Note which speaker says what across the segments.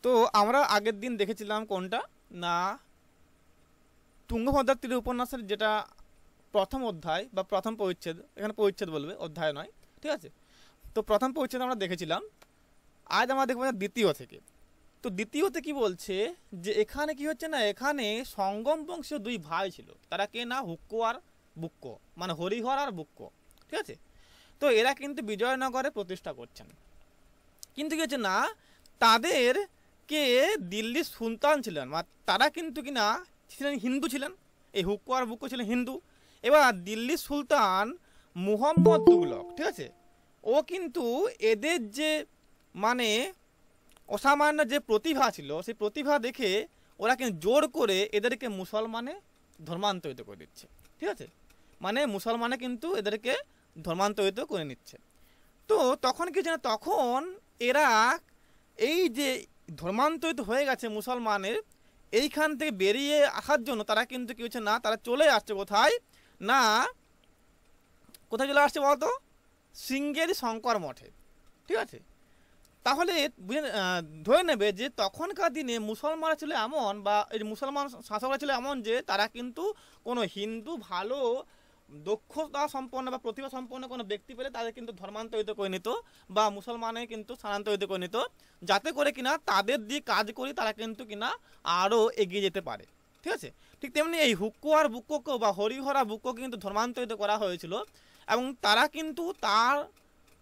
Speaker 1: তো আমরা আগের দিন দেখেছিলাম কোনটা না, তুঙ্গভদ্রার তীরে উপন্যাসের যেটা প্রথম অধ্যায় বা প্রথম পরিচ্ছেদ, এখানে পরিচ্ছেদ বলবে, অধ্যায় নয়, ঠিক আছে। তো প্রথম পরিচ্ছেদ আমরা দেখেছিলাম, আজ আমরা দেখবো দ্বিতীয় থেকে। তো দ্বিতীয়তে কি বলছে যে এখানে কি হচ্ছে না, এখানে সঙ্গম বংশীয় দুই ভাই ছিল, তারা কে না, হুক্কো আর বুক্কো, মানে হরিহর আর বুক্কো, ঠিক আছে। তো এরা কিন্তু বিজয়নগরে প্রতিষ্ঠা করছেন, কিন্তু কি হচ্ছে না, তাদের কে দিল্লির সুলতান ছিলেন, তারা কিন্তু কি না ছিলেন হিন্দু ছিলেন, এই হুক্কো আর বুক্কো ছিলেন হিন্দু। এবার দিল্লির সুলতান মুহাম্মদ তুগলক, ঠিক আছে, ও কিন্তু এদের যে মানে অসামান্য যে প্রতিভা ছিল, সেই প্রতিভা দেখে ওরা কিন্তু জোর করে এদেরকে মুসলমানে ধর্মান্তরিত করে দিচ্ছে, ঠিক আছে, মানে মুসলমানে কিন্তু এদেরকে ধর্মান্তরিত করে নিচ্ছে। তো তখন কি জানে, তখন এরা এই যে ধর্মান্তরিত হয়ে গেছে মুসলমানের, এইখান থেকে বেরিয়ে আসার জন্য তারা কিন্তু কি হচ্ছে না, তারা চলে আসছে কোথায় না, কোথায় চলে আসছে বলতো, শৃঙ্গেরি শঙ্কর মঠে, ঠিক আছে। তাহলে ধরে নেবে যে তখনকার দিনে মুসলমানরা ছিল এমন, বা এই মুসলমান শাসকরা ছিল এমন যে তারা কিন্তু কোনো হিন্দু ভালো দক্ষতা সম্পন্ন বা প্রতিভা সম্পন্ন কোনো ব্যক্তি পেলে তাদের কিন্তু ধর্মান্তরিত করে নিত, বা মুসলমানে কিন্তু স্থানান্তরিত করে নিত, যাতে করে কিনা তাদের দিয়ে কাজ করি তারা কিন্তু কিনা আরও এগিয়ে যেতে পারে, ঠিক আছে। ঠিক তেমনি এই হুক্কো আর বুক্কোকেও বা হরিহরা বুক্কো কিন্তু ধর্মান্তরিত করা হয়েছিল, এবং তারা কিন্তু তার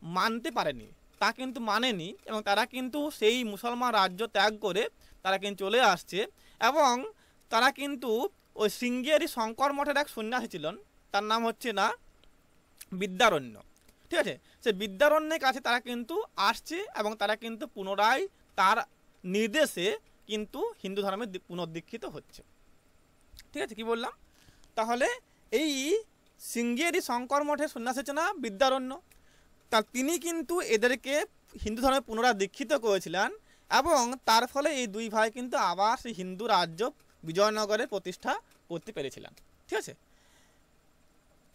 Speaker 1: মানতে পারেনি, তা কিন্তু মানেনি, এবং তারা কিন্তু সেই মুসলমান রাজ্য ত্যাগ করে তারা কিন্তু চলে আসছে। এবং তারা কিন্তু ওই শৃঙ্গেরি শঙ্কর মঠের এক সন্ন্যাসী ছিলেন, তার নাম হচ্ছে না বিদ্যারণ্য, ঠিক আছে। সে বিদ্যারণ্যের কাছে তারা কিন্তু আসছে, এবং তারা কিন্তু পুনরায় তার নির্দেশে কিন্তু হিন্দু ধর্মে পুনর্দীক্ষিত হচ্ছে, ঠিক আছে। কি বললাম, তাহলে এই শৃঙ্গেরি শঙ্কর মঠের সন্ন্যাসী হচ্ছে না বিদ্যারণ্য, তা তিনি কিন্তু এদেরকে হিন্দু ধর্মে পুনরায় দীক্ষিত করেছিলেন, এবং তার ফলে এই দুই ভাই কিন্তু আবার সেই হিন্দু রাজ্য বিজয়নগরে প্রতিষ্ঠা করতে পেরেছিলেন, ঠিক আছে।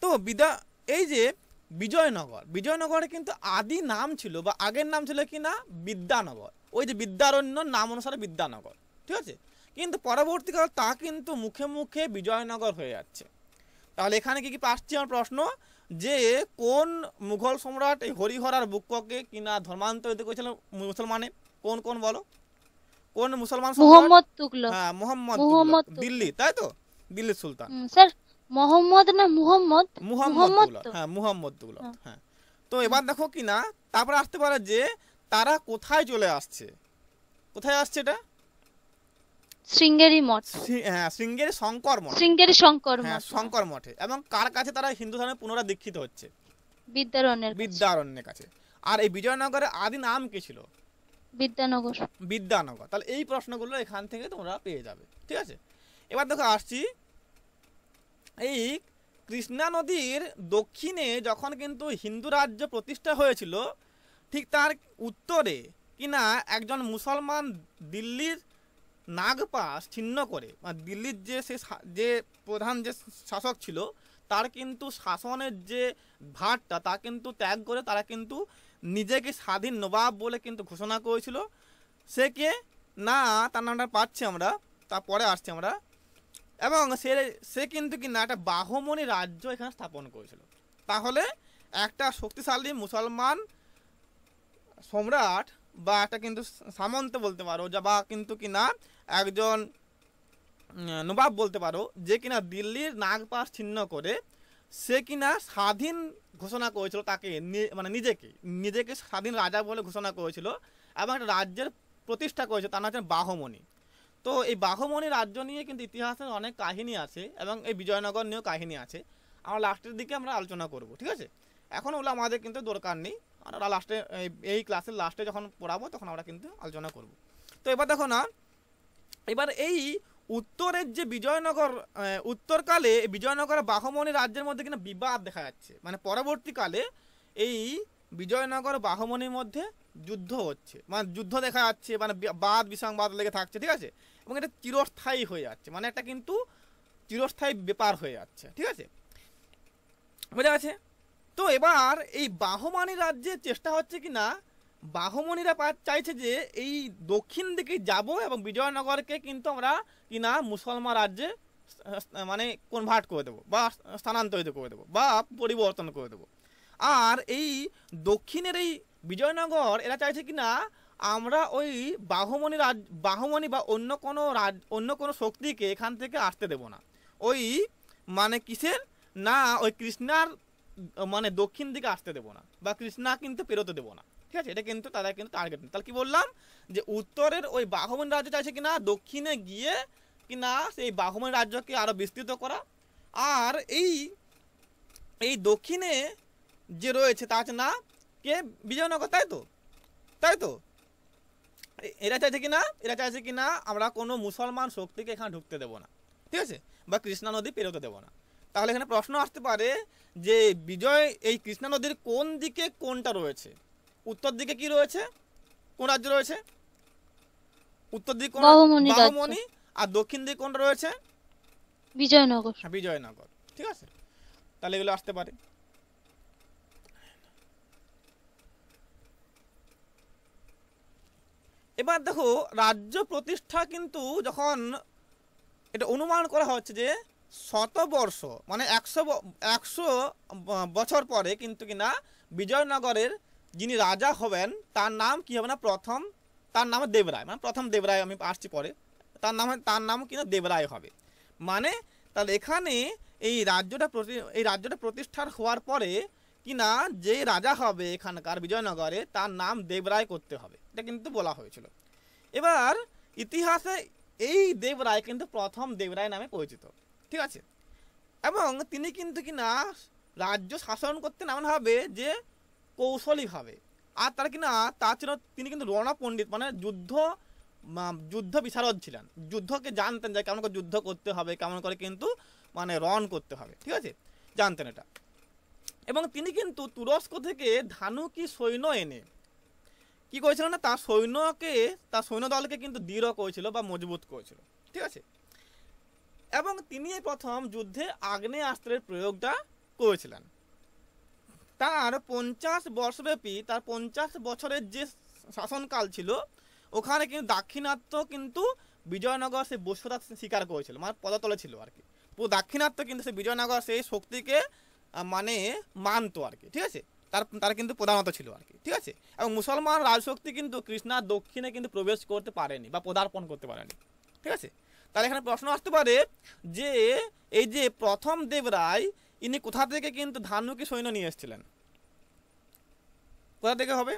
Speaker 1: তো এই যে বিজয়নগরে কিন্তু আদি নাম ছিল বা আগের নাম ছিল কি না বিদ্যানগর, ওই যে বিদ্যারণ্য নাম অনুসারে বিদ্যানগর, ঠিক আছে। কিন্তু পরবর্তীকালে তা কিন্তু মুখে মুখে বিজয়নগর হয়ে যাচ্ছে। তাহলে এখানে কি আসছে আমার প্রশ্ন, যে কোন মুঘল সম্রাট এই হরিহর আর বুক্কোকে কিনা ধর্মান্তরিত করেছিলেন মুসলমানে, কোন কোন বলো, কোন মুসলমান সম্রাট?
Speaker 2: মোহাম্মদ তুগলক।
Speaker 1: হ্যাঁ, মোহাম্মদ তুগলক, দিল্লি, তাই তো, দিল্লির সুলতান।
Speaker 2: স্যার মোহাম্মদ না মুহাম্মদ?
Speaker 1: মুহাম্মদ তুগলক, হ্যাঁ মুহাম্মদ তুগলক, হ্যাঁ। তো এবার দেখো কিনা তারপর আসতে পারে যে তারা কোথায় চলে আসছে, কোথায় আসছে এটা,
Speaker 2: শৃঙ্গেরি মঠ,
Speaker 1: হ্যাঁ শৃঙ্গেরি শঙ্কর মঠ,
Speaker 2: শৃঙ্গেরি শঙ্কর
Speaker 1: হ্যাঁ
Speaker 2: মঠ,
Speaker 1: শঙ্কর মঠে। এবং কার কাছে তারা হিন্দু ধর্মে পুনরায় দীক্ষিত হচ্ছে, বিদ্যারণ্যের কাছে। আর এই বিজয়নগরের আদি নাম কি ছিল,
Speaker 2: বিদ্যানগর।
Speaker 1: বিদ্যানগর। তাহলে এই প্রশ্নগুলো এখান থেকে তোমরা পেয়ে যাবে, ঠিক আছে। এবার দেখো আসছি, এই কৃষ্ণা নদীর দক্ষিণে যখন কিন্তু হিন্দু রাজ্য প্রতিষ্ঠা হয়েছিল, ঠিক তার উত্তরে কিনা একজন মুসলমান দিল্লির নাগপাশ ছিন্ন করে, দিল্লির যে প্রধান যে শাসক ছিল তার কিন্তু শাসনের যে ভারটা তা কিন্তু ত্যাগ করে তারা কিন্তু নিজেকে স্বাধীন নবাব বলে কিন্তু ঘোষণা করেছিল। সে কে না, তার নামটা পাচ্ছি আমরা, তারপরে আসছি আমরা। এবং সে কিন্তু কি না একটা বাহমনি রাজ্য এখানে স্থাপন করেছিল। তাহলে একটা শক্তিশালী মুসলমান সম্রাট বা একটা কিন্তু সামন্ত বলতে পারো, বা কিন্তু কি না একজন নবাব বলতে পারো, যে কিনা দিল্লির নাগপাশ ছিন্ন করে সে কিনা স্বাধীন ঘোষণা করেছিল, তাকে মানে নিজেকে স্বাধীন রাজা বলে ঘোষণা করেছিল, এবং একটা রাজ্যের প্রতিষ্ঠা করেছে, তার নাম হচ্ছে বাহমনি। তো এই বাহমনি রাজ্য নিয়ে কিন্তু ইতিহাসের অনেক কাহিনী আছে, এবং এই বিজয়নগর নিয়েও কাহিনী আছে, আমরা লাস্টের দিকে আমরা আলোচনা করব, ঠিক আছে। এখন ওগুলো আমাদের কিন্তু দরকার নেই, আমরা লাস্টে এই ক্লাসের লাস্টে যখন পড়াবো তখন আমরা কিন্তু আলোচনা করব। তো এবার দেখো না, এবার এই উত্তরের যে বিজয়নগর, উত্তরকালে বিজয়নগর বাহমনি রাজ্যের মধ্যে কিন্তু বিবাদ দেখা যাচ্ছে, মানে পরবর্তীকালে এই বিজয়নগর বাহমনির মধ্যে যুদ্ধ হচ্ছে, মানে যুদ্ধ দেখা যাচ্ছে, মানে বাদ বিসংবাদ লেগে থাকছে, ঠিক আছে। এবং এটা চিরস্থায়ী হয়ে যাচ্ছে, মানে একটা কিন্তু চিরস্থায়ী ব্যাপার হয়ে যাচ্ছে, ঠিক আছে, বোঝা গেছে। তো এবার এই বাহমানি রাজ্যের চেষ্টা হচ্ছে কি না বাহমনিরা চাইছে যে এই দক্ষিণ দিকে যাব এবং বিজয়নগরকে কিন্তু আমরা কিনা মুসলমান রাজ্যে মানে কনভার্ট করে দেবো বা স্থানান্তরিত করে দেবো বা পরিবর্তন করে দেবো। আর এই দক্ষিণের এই বিজয়নগর এরা চাইছে কিনা আমরা ওই বাহমনি বা অন্য কোনো শক্তিকে এখান থেকে আসতে দেব না। ওই মানে কিসের না ওই কৃষ্ণার মানে দক্ষিণ দিকে আসতে দেব না বা কৃষ্ণা কিন্তু পেরোতে দেবো না। ঠিক আছে, এটা কিন্তু তাদের কিন্তু টার্গেট। তাহলে কি বললাম যে উত্তরের ওই বাহমনি রাজ্য চাইছে কিনা দক্ষিণে গিয়ে কিনা সেই বাহমনি রাজ্যকে আরো বিস্তৃত করা। আর এই দক্ষিণে যে রয়েছে তা হচ্ছে না কে বিজয়নগর, তাই তো এরা চাইছে কিনা আমরা কোনো মুসলমান শক্তিকে এখানে ঢুকতে দেবো না, ঠিক আছে, বা কৃষ্ণা নদী পেরোতে দেবো না। তাহলে এখানে প্রশ্ন আসতে পারে যে এই কৃষ্ণা নদীর কোন দিকে কোনটা রয়েছে? উত্তর দিকে কি রয়েছে? কোন রাজ্য রয়েছে? উত্তর দিকে কোন? বাহমনি। আর দক্ষিণ দিকে কোনটা রয়েছে? বিজয়নগর। ঠিক আছে, তাহলে এগুলো আসতে পারে। এবার দেখো রাজ্য প্রতিষ্ঠা কিন্তু যখন এটা অনুমান করা হচ্ছে যে শতবর্ষ মানে 100 বছর পরে কিন্তু কিনা বিজয়নগরের যিনি রাজা হবেন তার নাম কি হবে না প্রথম, তার নাম দেবরায়, মানে প্রথম দেবরায়, আমি আসছি পরে, তার নাম কিনা দেবরায় হবে। মানে তাহলে এখানে এই রাজ্যটা প্রতিষ্ঠার হওয়ার পরে কিনা যে রাজা হবে এখানকার বিজয়নগরে তার নাম দেবরায় করতে হবে, এটা কিন্তু বলা হয়েছিল। এবার ইতিহাসে এই দেবরায় কিন্তু প্রথম দেবরায় নামে পরিচিত, ঠিক আছে। এবং তিনি কিন্তু কিনা রাজ্য শাসন করতেন এমনভাবে যে কৌশলীভাবে, আর তার কিনা তাছাড়া তিনি কিন্তু রণপণ্ডিত মানে যুদ্ধ বিশারদ ছিলেন, যুদ্ধকে জানতেন যে কেমন করে যুদ্ধ করতে হবে, কেমন করে কিন্তু মানে রণ করতে হবে, ঠিক আছে, জানতেন এটা। এবং তিনি কিন্তু তুরস্ক থেকে ধানুকি সৈন্য এনে কি করেছিল না তার সৈন্য দলকে কিন্তু দৃঢ় করেছিল বা মজবুত করেছিল, ঠিক আছে। এবং তিনি প্রথম যুদ্ধে আগ্নেয়াস্ত্রের প্রয়োগটা করেছিলেন। তার 50 বর্ষব্যাপী তার 50 বছরের যে শাসনকাল ছিল ওখানে কিন্তু দাক্ষিণাত্য কিন্তু বিজয়নগর সে বস্তুতা স্বীকার করেছিল, মানে পদতলে ছিল আর কি। পুরো দাক্ষিণাত্য কিন্তু সে বিজয়নগর সেই শক্তিকে মানে মানতো আর কি, ঠিক আছে, তার কিন্তু প্রধানত ছিল আর কি, ঠিক আছে। এবং মুসলমান রাজশক্তি কিন্তু কৃষ্ণার দক্ষিণে কিন্তু প্রবেশ করতে পারেনি বা পদার্পণ করতে পারেনি, ঠিক আছে। তাহলে এখানে প্রশ্ন আসতে পারে যে এই যে প্রথম দেবরায় ইনি কোথা থেকে কিন্তু ধানুকি সৈন্য নিয়ে এসেছিলেন? কোথা থেকে হবে?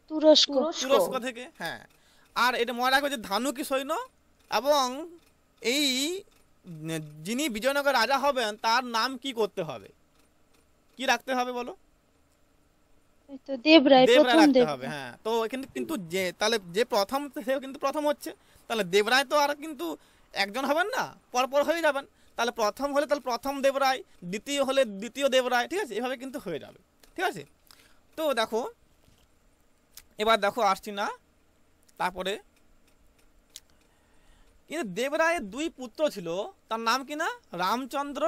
Speaker 1: তুরস্ক থেকে, হ্যাঁ। আর এটা মনে রাখবে যে ধানুকি সৈন্য এবং এই যিনি বিজয়নগর রাজা হবেন তার নাম কি করতে হবে, কি রাখতে হবে বলো? দেবরায় রাখতে হবে, হ্যাঁ। তো এখানে কিন্তু তাহলে যে প্রথম সেও কিন্তু প্রথম হচ্ছে, তাহলে দেবরায় তো আর কিন্তু একজন হবেন না, পরপর হয়ে যাবেন। তাহলে প্রথম হলে তাহলে প্রথম দেবরায়, দ্বিতীয় হলে দ্বিতীয় দেবরায়, ঠিক আছে, এভাবে কিন্তু হয়ে যাবে, ঠিক আছে। তো দেখো এবার দেখো আসছি না, তারপরে কিন্তু দেবরায়ের 2 পুত্র ছিল, তার নাম কিনা রামচন্দ্র,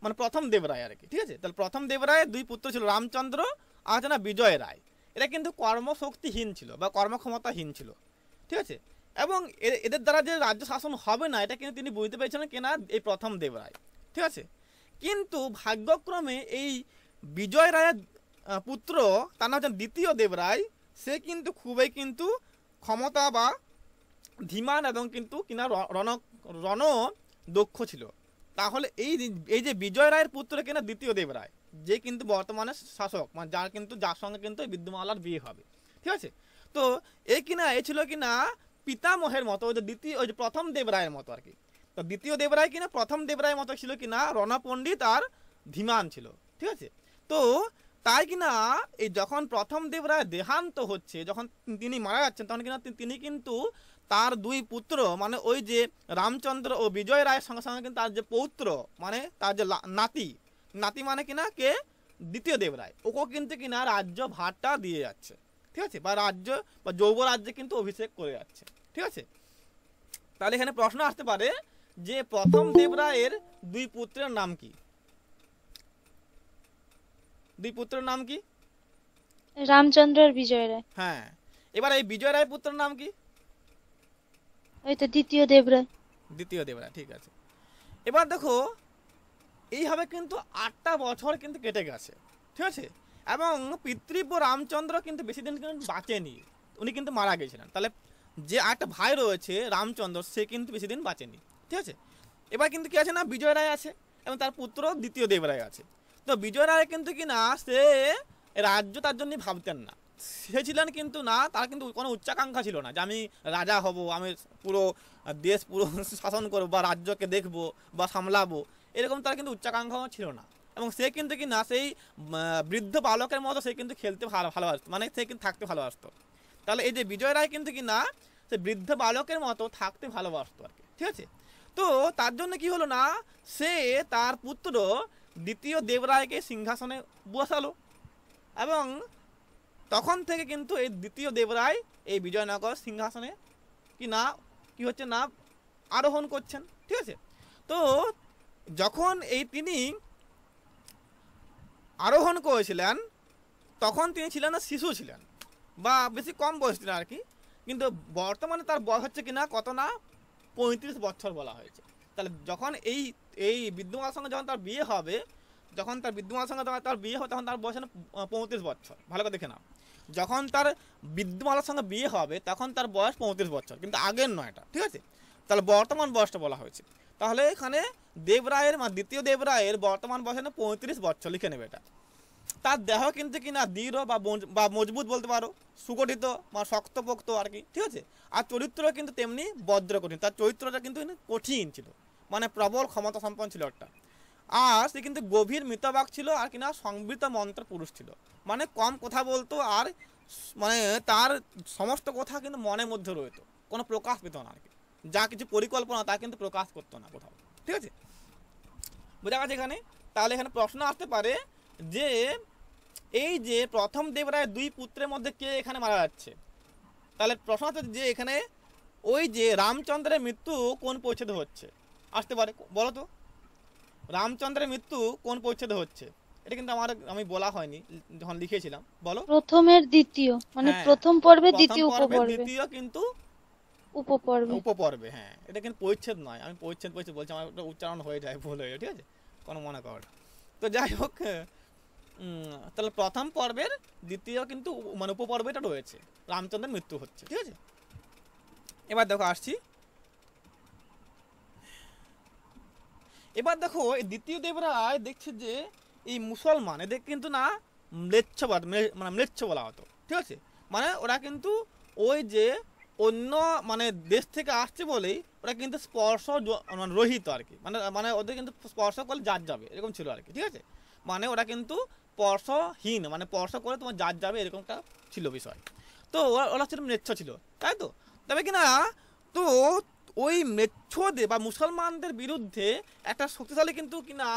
Speaker 1: মানে প্রথম দেবরায় আর কি, ঠিক আছে। তাহলে প্রথম দেবরায়ের 2 পুত্র ছিল রামচন্দ্র আর না বিজয় রায়। এরা কিন্তু কর্মশক্তিহীন ছিল বা কর্মক্ষমতাহীন ছিল, ঠিক আছে। এবং এদের দ্বারা যে রাজ্য শাসন হবে না এটা কিন্তু তিনি বুঝতে পেরেছিলেন কিনা এই প্রথম দেবরায়, ঠিক আছে। কিন্তু ভাগ্যক্রমে এই বিজয় রায়ের পুত্র তার নাম হচ্ছে দ্বিতীয় দেবরায়, সে কিন্তু খুবই কিন্তু ক্ষমতা বা ধীমান এবং কিন্তু কিনা রণ দক্ষ ছিল। তাহলে এই যে বিজয় রায়ের পুত্র কিনা দ্বিতীয় দেবরায়, যে কিন্তু বর্তমানে শাসক, মানে যার সঙ্গে কিন্তু বিদ্যুমালার বিয়ে হবে, ঠিক আছে। তো এই ছিল কিনা পিতামহের মতো, ওই যে প্রথম দেবরায়ের মতো আর কি। তো দ্বিতীয় দেবরায় কিনা প্রথম দেবরায়ের মতো ছিল কিনা রণপণ্ডিত আর ধীমান ছিল, ঠিক আছে। তো তাই কিনা এই যখন প্রথম দেবরায় দেহান্ত হচ্ছে, যখন তিনি মারা যাচ্ছেন, তখন কিনা তিনি কিন্তু তার 2 পুত্র মানে ওই যে রামচন্দ্র ও বিজয় রায়ের সঙ্গে সঙ্গে কিন্তু তার যে পৌত্র মানে তার যে নাতি মানে কিনা কে দ্বিতীয় দেবরায়, ওকে কিন্তু কিনা রাজ্য ভারটা দিয়ে যাচ্ছে, ঠিক আছে, বা রাজ্য বা যৌবরাজ্যে কিন্তু অভিষেক করে যাচ্ছে, ঠিক আছে। তাহলে এখানে প্রশ্ন আসতে পারে যে প্রথম দেবরায়ের 2 পুত্রের নাম কি? 2 পুত্রের নাম কি?
Speaker 2: রামচন্দ্র আর বিজয় রায়।
Speaker 1: হ্যাঁ, এবার এই বিজয় রায় পুত্রের নাম কি?
Speaker 2: ওই তো দ্বিতীয় দেবরায়।
Speaker 1: দ্বিতীয় দেবরায়, ঠিক আছে। এবার দেখো এইভাবে কিন্তু 8টা বছর কিন্তু কেটে গেছে, ঠিক আছে। এবং পিতৃব্য রামচন্দ্র কিন্তু বেশি দিন কিন্তু বাঁচেনি, উনি কিন্তু মারা গেছিলেন। তাহলে যে আরেকটা ভাই রয়েছে রামচন্দ্র, সে কিন্তু বেশি দিন বাঁচেনি, ঠিক আছে। এবার কিন্তু কি আছে না, বিজয় রায় আছে এবং তার পুত্র দ্বিতীয় দেবরায় আছে। তো বিজয় রায় কিন্তু কি না, সে রাজ্য তার জন্য ভাবতেন না, সে ছিলেন কিন্তু না, তার কিন্তু কোনো উচ্চাকাঙ্ক্ষা ছিল না যে আমি রাজা হব, আমি পুরো দেশ পুরো শাসন করবো বা রাজ্যকে দেখবো বা সামলাবো, এরকম তার কিন্তু উচ্চাকাঙ্ক্ষাও ছিল না। এবং সে কিন্তু কি না সেই বৃদ্ধ বালকের মতো সে কিন্তু খেলতে ভালোবাসতো, মানে সে কিন্তু থাকতে ভালোবাসতো। তাহলে এই যে বিজয় রায় কিন্তু কি না, সে বৃদ্ধ বালকের মতো থাকতে ভালোবাসতো আর কি, ঠিক আছে। তো তার জন্য কি হলো না, সে তার পুত্র দ্বিতীয় দেবরায়কে সিংহাসনে বসালো এবং তখন থেকে কিন্তু এই দ্বিতীয় দেবরায় এই বিজয়নগর সিংহাসনে কি না কি হচ্ছে না আরোহণ করছেন, ঠিক আছে। তো যখন এই তিনি আরোহণ করেছিলেন তখন তিনি ছিলেন না, শিশু ছিলেন বা বেশি কম বয়স ছিলেন আর কি। কিন্তু বর্তমানে তার বয়স হচ্ছে কিনা কত না, 35 বছর বলা হয়েছে। তাহলে যখন এই এই বিদ্যমানের সঙ্গে যখন তার বিয়ে হবে, যখন তার বিদ্যমানের সঙ্গে তার বিয়ে হবে তখন তার বয়স 35 বছর, ভালো করে দেখে নাও। যখন তার বিদ্যমানের সঙ্গে বিয়ে হবে তখন তার বয়স 35 বছর, কিন্তু আগের নয় এটা, ঠিক আছে। তাহলে বর্তমান বয়সটা বলা হয়েছে। তাহলে এখানে দেবরায়ের দ্বিতীয় দেবরায়ের বর্তমান বয়স 35 বছর, লিখে নেবে এটা। তার দেহ কিন্তু কিনা দৃঢ় বা মজবুত বলতে পারো, সুগঠিত বা শক্তপোক্ত আর কি, ঠিক আছে। আর চরিত্র কিন্তু তেমনি বজ্র কঠিন, তার চরিত্রটা কিন্তু কঠিন ছিল, মানে প্রবল ক্ষমতা সম্পন্ন ছিল একটা। আর সে কিন্তু গভীর মিতবাক ছিল আর কিনা সংবৃত মন্ত্র পুরুষ ছিল, মানে কম কথা বলতো আর মানে তার সমস্ত কথা কিন্তু মনের মধ্যে রইতো, কোনো প্রকাশ পেত না আর কি। যা কিছু পরিকল্পনা তা কিন্তু প্রকাশ করতো না কোথাও, ঠিক আছে, বোঝা গেছে এখানে। তাহলে এখানে প্রশ্ন আসতে পারে যে এই যে প্রথম দেবরায়ের 2 পুত্রের মধ্যে কে এখানে মারা যাচ্ছে। তাহলে প্রশ্ন হচ্ছে যে এখানে ওই যে রামচন্দ্রের মৃত্যু কোন পরিচ্ছেদে হচ্ছে, আসতে পারে, বলো তো রামচন্দ্রের মৃত্যু কোন পরিচ্ছেদে হচ্ছে। এটা কিন্তু আমি বলা হয়নি যখন লিখেছিলাম, বলো।
Speaker 2: প্রথমের দ্বিতীয়, মানে
Speaker 1: হ্যাঁ,
Speaker 2: প্রথম পর্বে
Speaker 1: প্রথম
Speaker 2: দ্বিতীয়
Speaker 1: পর্বে
Speaker 2: উপপর্বে।
Speaker 1: দ্বিতীয় কিন্তু
Speaker 2: উপপর্বে।
Speaker 1: উপপর্বে, হ্যাঁ, এটা কিন্তু পরিচ্ছেদ নয়, আমি পরিচ্ছেদ বলছি, আমার একটা উচ্চারণ হয়ে যায়, ভুল হয়ে যায়, ঠিক আছে, কোনো মনে করো। তো যাই হোক, তাহলে প্রথম পর্বের দ্বিতীয় কিন্তু মানে উপপর্বটা রয়েছে, রামচন্দ্রের মৃত্যু হচ্ছে, ঠিক আছে। এবার দেখো আসছি, এবার দেখো এই দ্বিতীয় দেবরায় দেখছে যে এই মুসলমান এদের কিন্তু না ম্লেচ্ছবাদ, মানে ম্লেচ্ছ বলা হতো, ঠিক আছে। মানে ওরা কিন্তু ওই যে অন্য মানে দেশ থেকে আসছে বলেই ওরা কিন্তু স্পর্শ মানে রহিত আর কি, মানে মানে ওদের কিন্তু স্পর্শ করলে জাত যাবে এরকম ছিল আর কি, ঠিক আছে। মানে ওরা কিন্তু স্পর্শহীন, মানে স্পর্শ করে তোমার জাত যাবে এরকমটা ছিল বিষয়। তো ওরা ছিল ম্লেচ্ছ ছিল, তাই তো। তবে কিনা তো ওই মেচ্ছদের বা মুসলমানদের বিরুদ্ধে একটা শক্তিশালী কিন্তু কিনা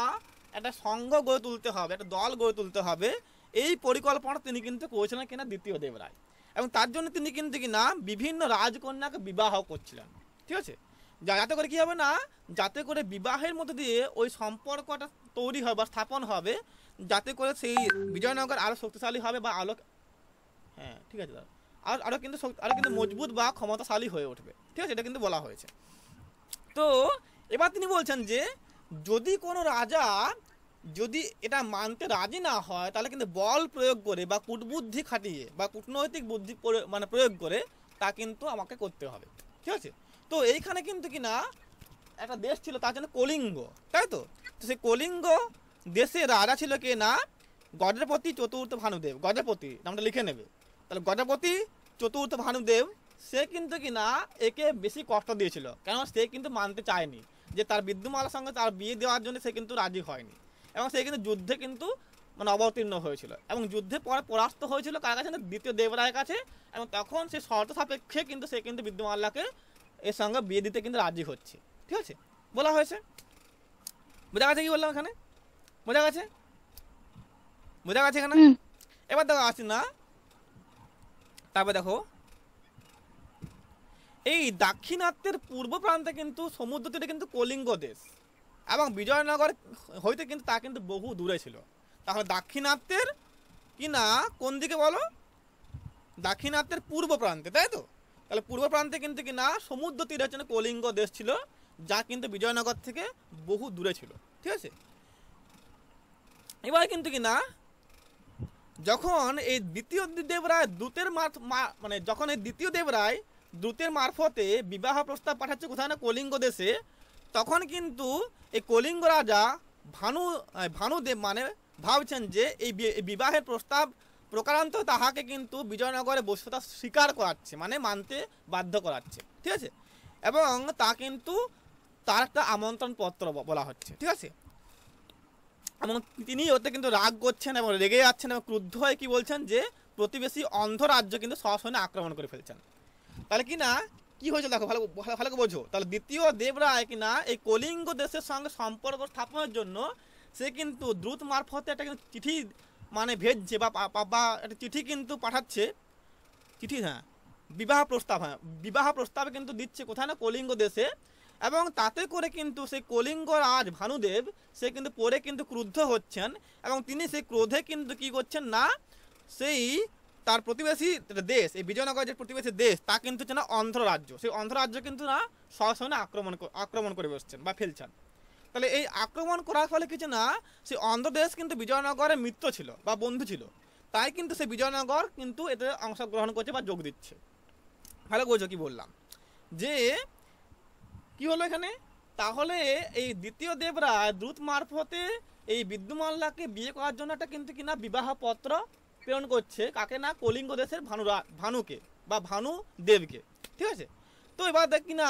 Speaker 1: একটা সংঘ গড়ে তুলতে হবে, একটা দল গড়ে তুলতে হবে, এই পরিকল্পনা তিনি কিন্তু করেছিলেন কিনা দ্বিতীয় দেবরায়। এবং তার জন্য তিনি কিন্তু কিনা বিভিন্ন রাজকন্যাকে বিবাহ করছিলেন, ঠিক আছে। যাতে করে কী হবে না, যাতে করে বিবাহের মধ্যে দিয়ে ওই সম্পর্কটা তৈরি হয় বা স্থাপন হবে, যাতে করে সেই বিজয়নগর আরও শক্তিশালী হবে বা আলো, হ্যাঁ ঠিক আছে দাদা, আরও কিন্তু মজবুত বা ক্ষমতাশালী হয়ে উঠবে, ঠিক আছে, এটা কিন্তু বলা হয়েছে। তো এবার তিনি বলছেন যে যদি কোনো রাজা যদি এটা মানতে রাজি না হয় তাহলে কিন্তু বল প্রয়োগ করে বা কূটবুদ্ধি খাটিয়ে বা কূটনৈতিক বুদ্ধি মানে প্রয়োগ করে তা কিন্তু আমাকে করতে হবে, ঠিক আছে। তো এইখানে কিন্তু কি না একটা দেশ ছিল তার জন্য কলিঙ্গ, তাই তো। তো সেই কলিঙ্গ দেশে রাজা ছিল কে না, গজপতি চতুর্থ ভানুদেব, গজপতি নামটা লিখে নেবে। তাহলে গজপতি চতুর্থ ভানুদেব সে কিন্তু কি না একে বেশি কষ্ট দিয়েছিল, কেন সে কিন্তু মানতে চায়নি যে তার বিদ্যুমালার সঙ্গে তার বিয়ে দেওয়ার জন্য সে কিন্তু রাজি হয়নি। এবং সে কিন্তু যুদ্ধে কিন্তু মানে অবতীর্ণ হয়েছিল এবং যুদ্ধে পরে পরাস্ত হয়েছিল কার কাছে, দ্বিতীয় দেবরায়ের কাছে। এবং তখন সে শর্ত সাপেক্ষে কিন্তু সে কিন্তু বিদ্যুমাল্লাকে এর সঙ্গে বিয়ে দিতে কিন্তু রাজি হচ্ছে, ঠিক আছে, বলা হয়েছে। বোঝা গেছে কি বললাম এখানে, বোঝা গেছে, বোঝা গেছে এখানে। এবার দেখো আসি না, তারপর দেখো এই দাক্ষিণাত্যের পূর্ব প্রান্তে কিন্তু সমুদ্র তীরে কিন্তু কলিঙ্গ দেশ এবং বিজয়নগর হইতে কিন্তু তা কিন্তু বহু দূরে ছিল। তাহলে দাক্ষিণাত্যের কিনা কোন দিকে বলো, দাক্ষিণাত্যের পূর্ব প্রান্তে, তাই তো? তাহলে পূর্ব প্রান্তে কিন্তু কিনা সমুদ্র তীরে হচ্ছে না কলিঙ্গ দেশ ছিল, যা কিন্তু বিজয়নগর থেকে বহু দূরে ছিল, ঠিক আছে? এবার কিন্তু কিনা যখন এই দ্বিতীয় দেবরায় দূতের মানে যখন এই দ্বিতীয় দেবরায় দূতের মারফতে বিবাহ প্রস্তাব পাঠাচ্ছে কোথায় না কলিঙ্গ দেশে, তখন কিন্তু এই কলিঙ্গ রাজা ভানুদেব মানে ভাবছেন যে এই বিবাহের প্রস্তাব প্রকারান্ত তাহাকে কিন্তু বিজয়নগরে বস্তুতা স্বীকার করাচ্ছে, মানে মানতে বাধ্য করাচ্ছে, ঠিক আছে? এবং তা কিন্তু তার একটা আমন্ত্রণ পত্র বলা হচ্ছে, ঠিক আছে? এবং তিনি ওতে কিন্তু রাগ করছেন এবং রেগে যাচ্ছেন এবং ক্রুদ্ধ হয়ে কি বলছেন যে প্রতিবেশী অন্ধ রাজ্য কিন্তু সসৈন্যে আক্রমণ করে ফেলছেন। তাহলে কি না কি হয়েছে দেখো, ভালো ভালো করে বোঝো। তাহলে দ্বিতীয় দেবরায় কিনা এই কলিঙ্গ দেশের সঙ্গে সম্পর্ক স্থাপনের জন্য সে কিন্তু দ্রুত মারফতে একটা কিন্তু চিঠি মানে ভেজছে বা একটা চিঠি কিন্তু পাঠাচ্ছে, চিঠি, হ্যাঁ, বিবাহ প্রস্তাবে কিন্তু দিচ্ছে কোথায় না কলিঙ্গ দেশে। এবং তাতে করে কিন্তু সেই কলিঙ্গ রাজ ভানুদেব সে কিন্তু পরে কিন্তু ক্রুদ্ধ হচ্ছেন এবং তিনি সেই ক্রোধে কিন্তু কি করছেন না, সেই তার প্রতিবেশী দেশ, এই বিজয়নগর যে প্রতিবেশী দেশ তা কিন্তু হচ্ছে না অন্ধ্র রাজ্য, সেই অন্ধ্র রাজ্য কিন্তু না সসৈন্যে আক্রমণ করে বসছেন বা ফেলছেন। তাহলে এই আক্রমণ করার ফলে কিছু না, সেই অন্ধ্রদেশ কিন্তু বিজয়নগরের মিত্র ছিল বা বন্ধু ছিল, তাই কিন্তু সেই বিজয়নগর কিন্তু এতে অংশগ্রহণ করছে বা যোগ দিচ্ছে। ভালো বোঝো কি বললাম, যে কি হলো এখানে, তাহলে এই দ্বিতীয় দেবরায় দ্রুত মারফতে এই বিদ্যুমাল্লাকে বিয়ে করার জন্য একটা কিন্তু কিনা বিবাহ পত্র প্রেরণ করছে, কাকে না, কলিঙ্গ দেশের ভানুকে বা ভানু দেবকে, ঠিক আছে? তো এবার দেখ কিনা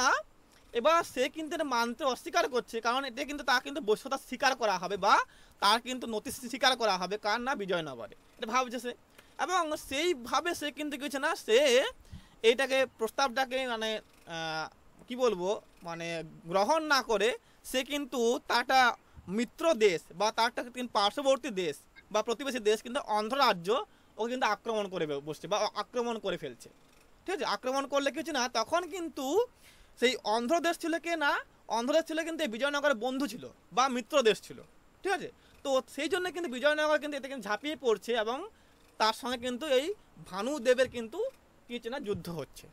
Speaker 1: এবার সে কিন্তু এটা মানতে অস্বীকার করছে, কারণ এটা কিন্তু তা কিন্তু বৈশ্যতা স্বীকার করা হবে বা তার কিন্তু নথি স্বীকার করা হবে কার না, বিজয়নগরে, এটা ভাবছে সে। এবং সেইভাবে সে কিন্তু কিছু না, সে এইটাকে প্রস্তাবটাকে মানে কি বলবো মানে গ্রহণ না করে সে কিন্তু তারটা মিত্র দেশ বা তারটা কিন্তু পার্শ্ববর্তী দেশ বা প্রতিবেশী দেশ কিন্তু অন্ধ্র রাজ্য ওকে কিন্তু আক্রমণ করে বসছে বা আক্রমণ করে ফেলছে, ঠিক আছে? আক্রমণ করলে কিছু না, তখন কিন্তু সেই অন্ধ্রদেশ ছিল কে না, অন্ধ্রদেশ ছিল কিন্তু এই বিজয়নগরের বন্ধু ছিল বা মিত্র দেশ ছিল, ঠিক আছে? তো সেই জন্য কিন্তু বিজয়নগর কিন্তু এতে কিন্তু ঝাঁপিয়ে পড়ছে এবং তার সঙ্গে কিন্তু এই ভানুদেবের কিন্তু কি হচ্ছে না, যুদ্ধ হচ্ছে,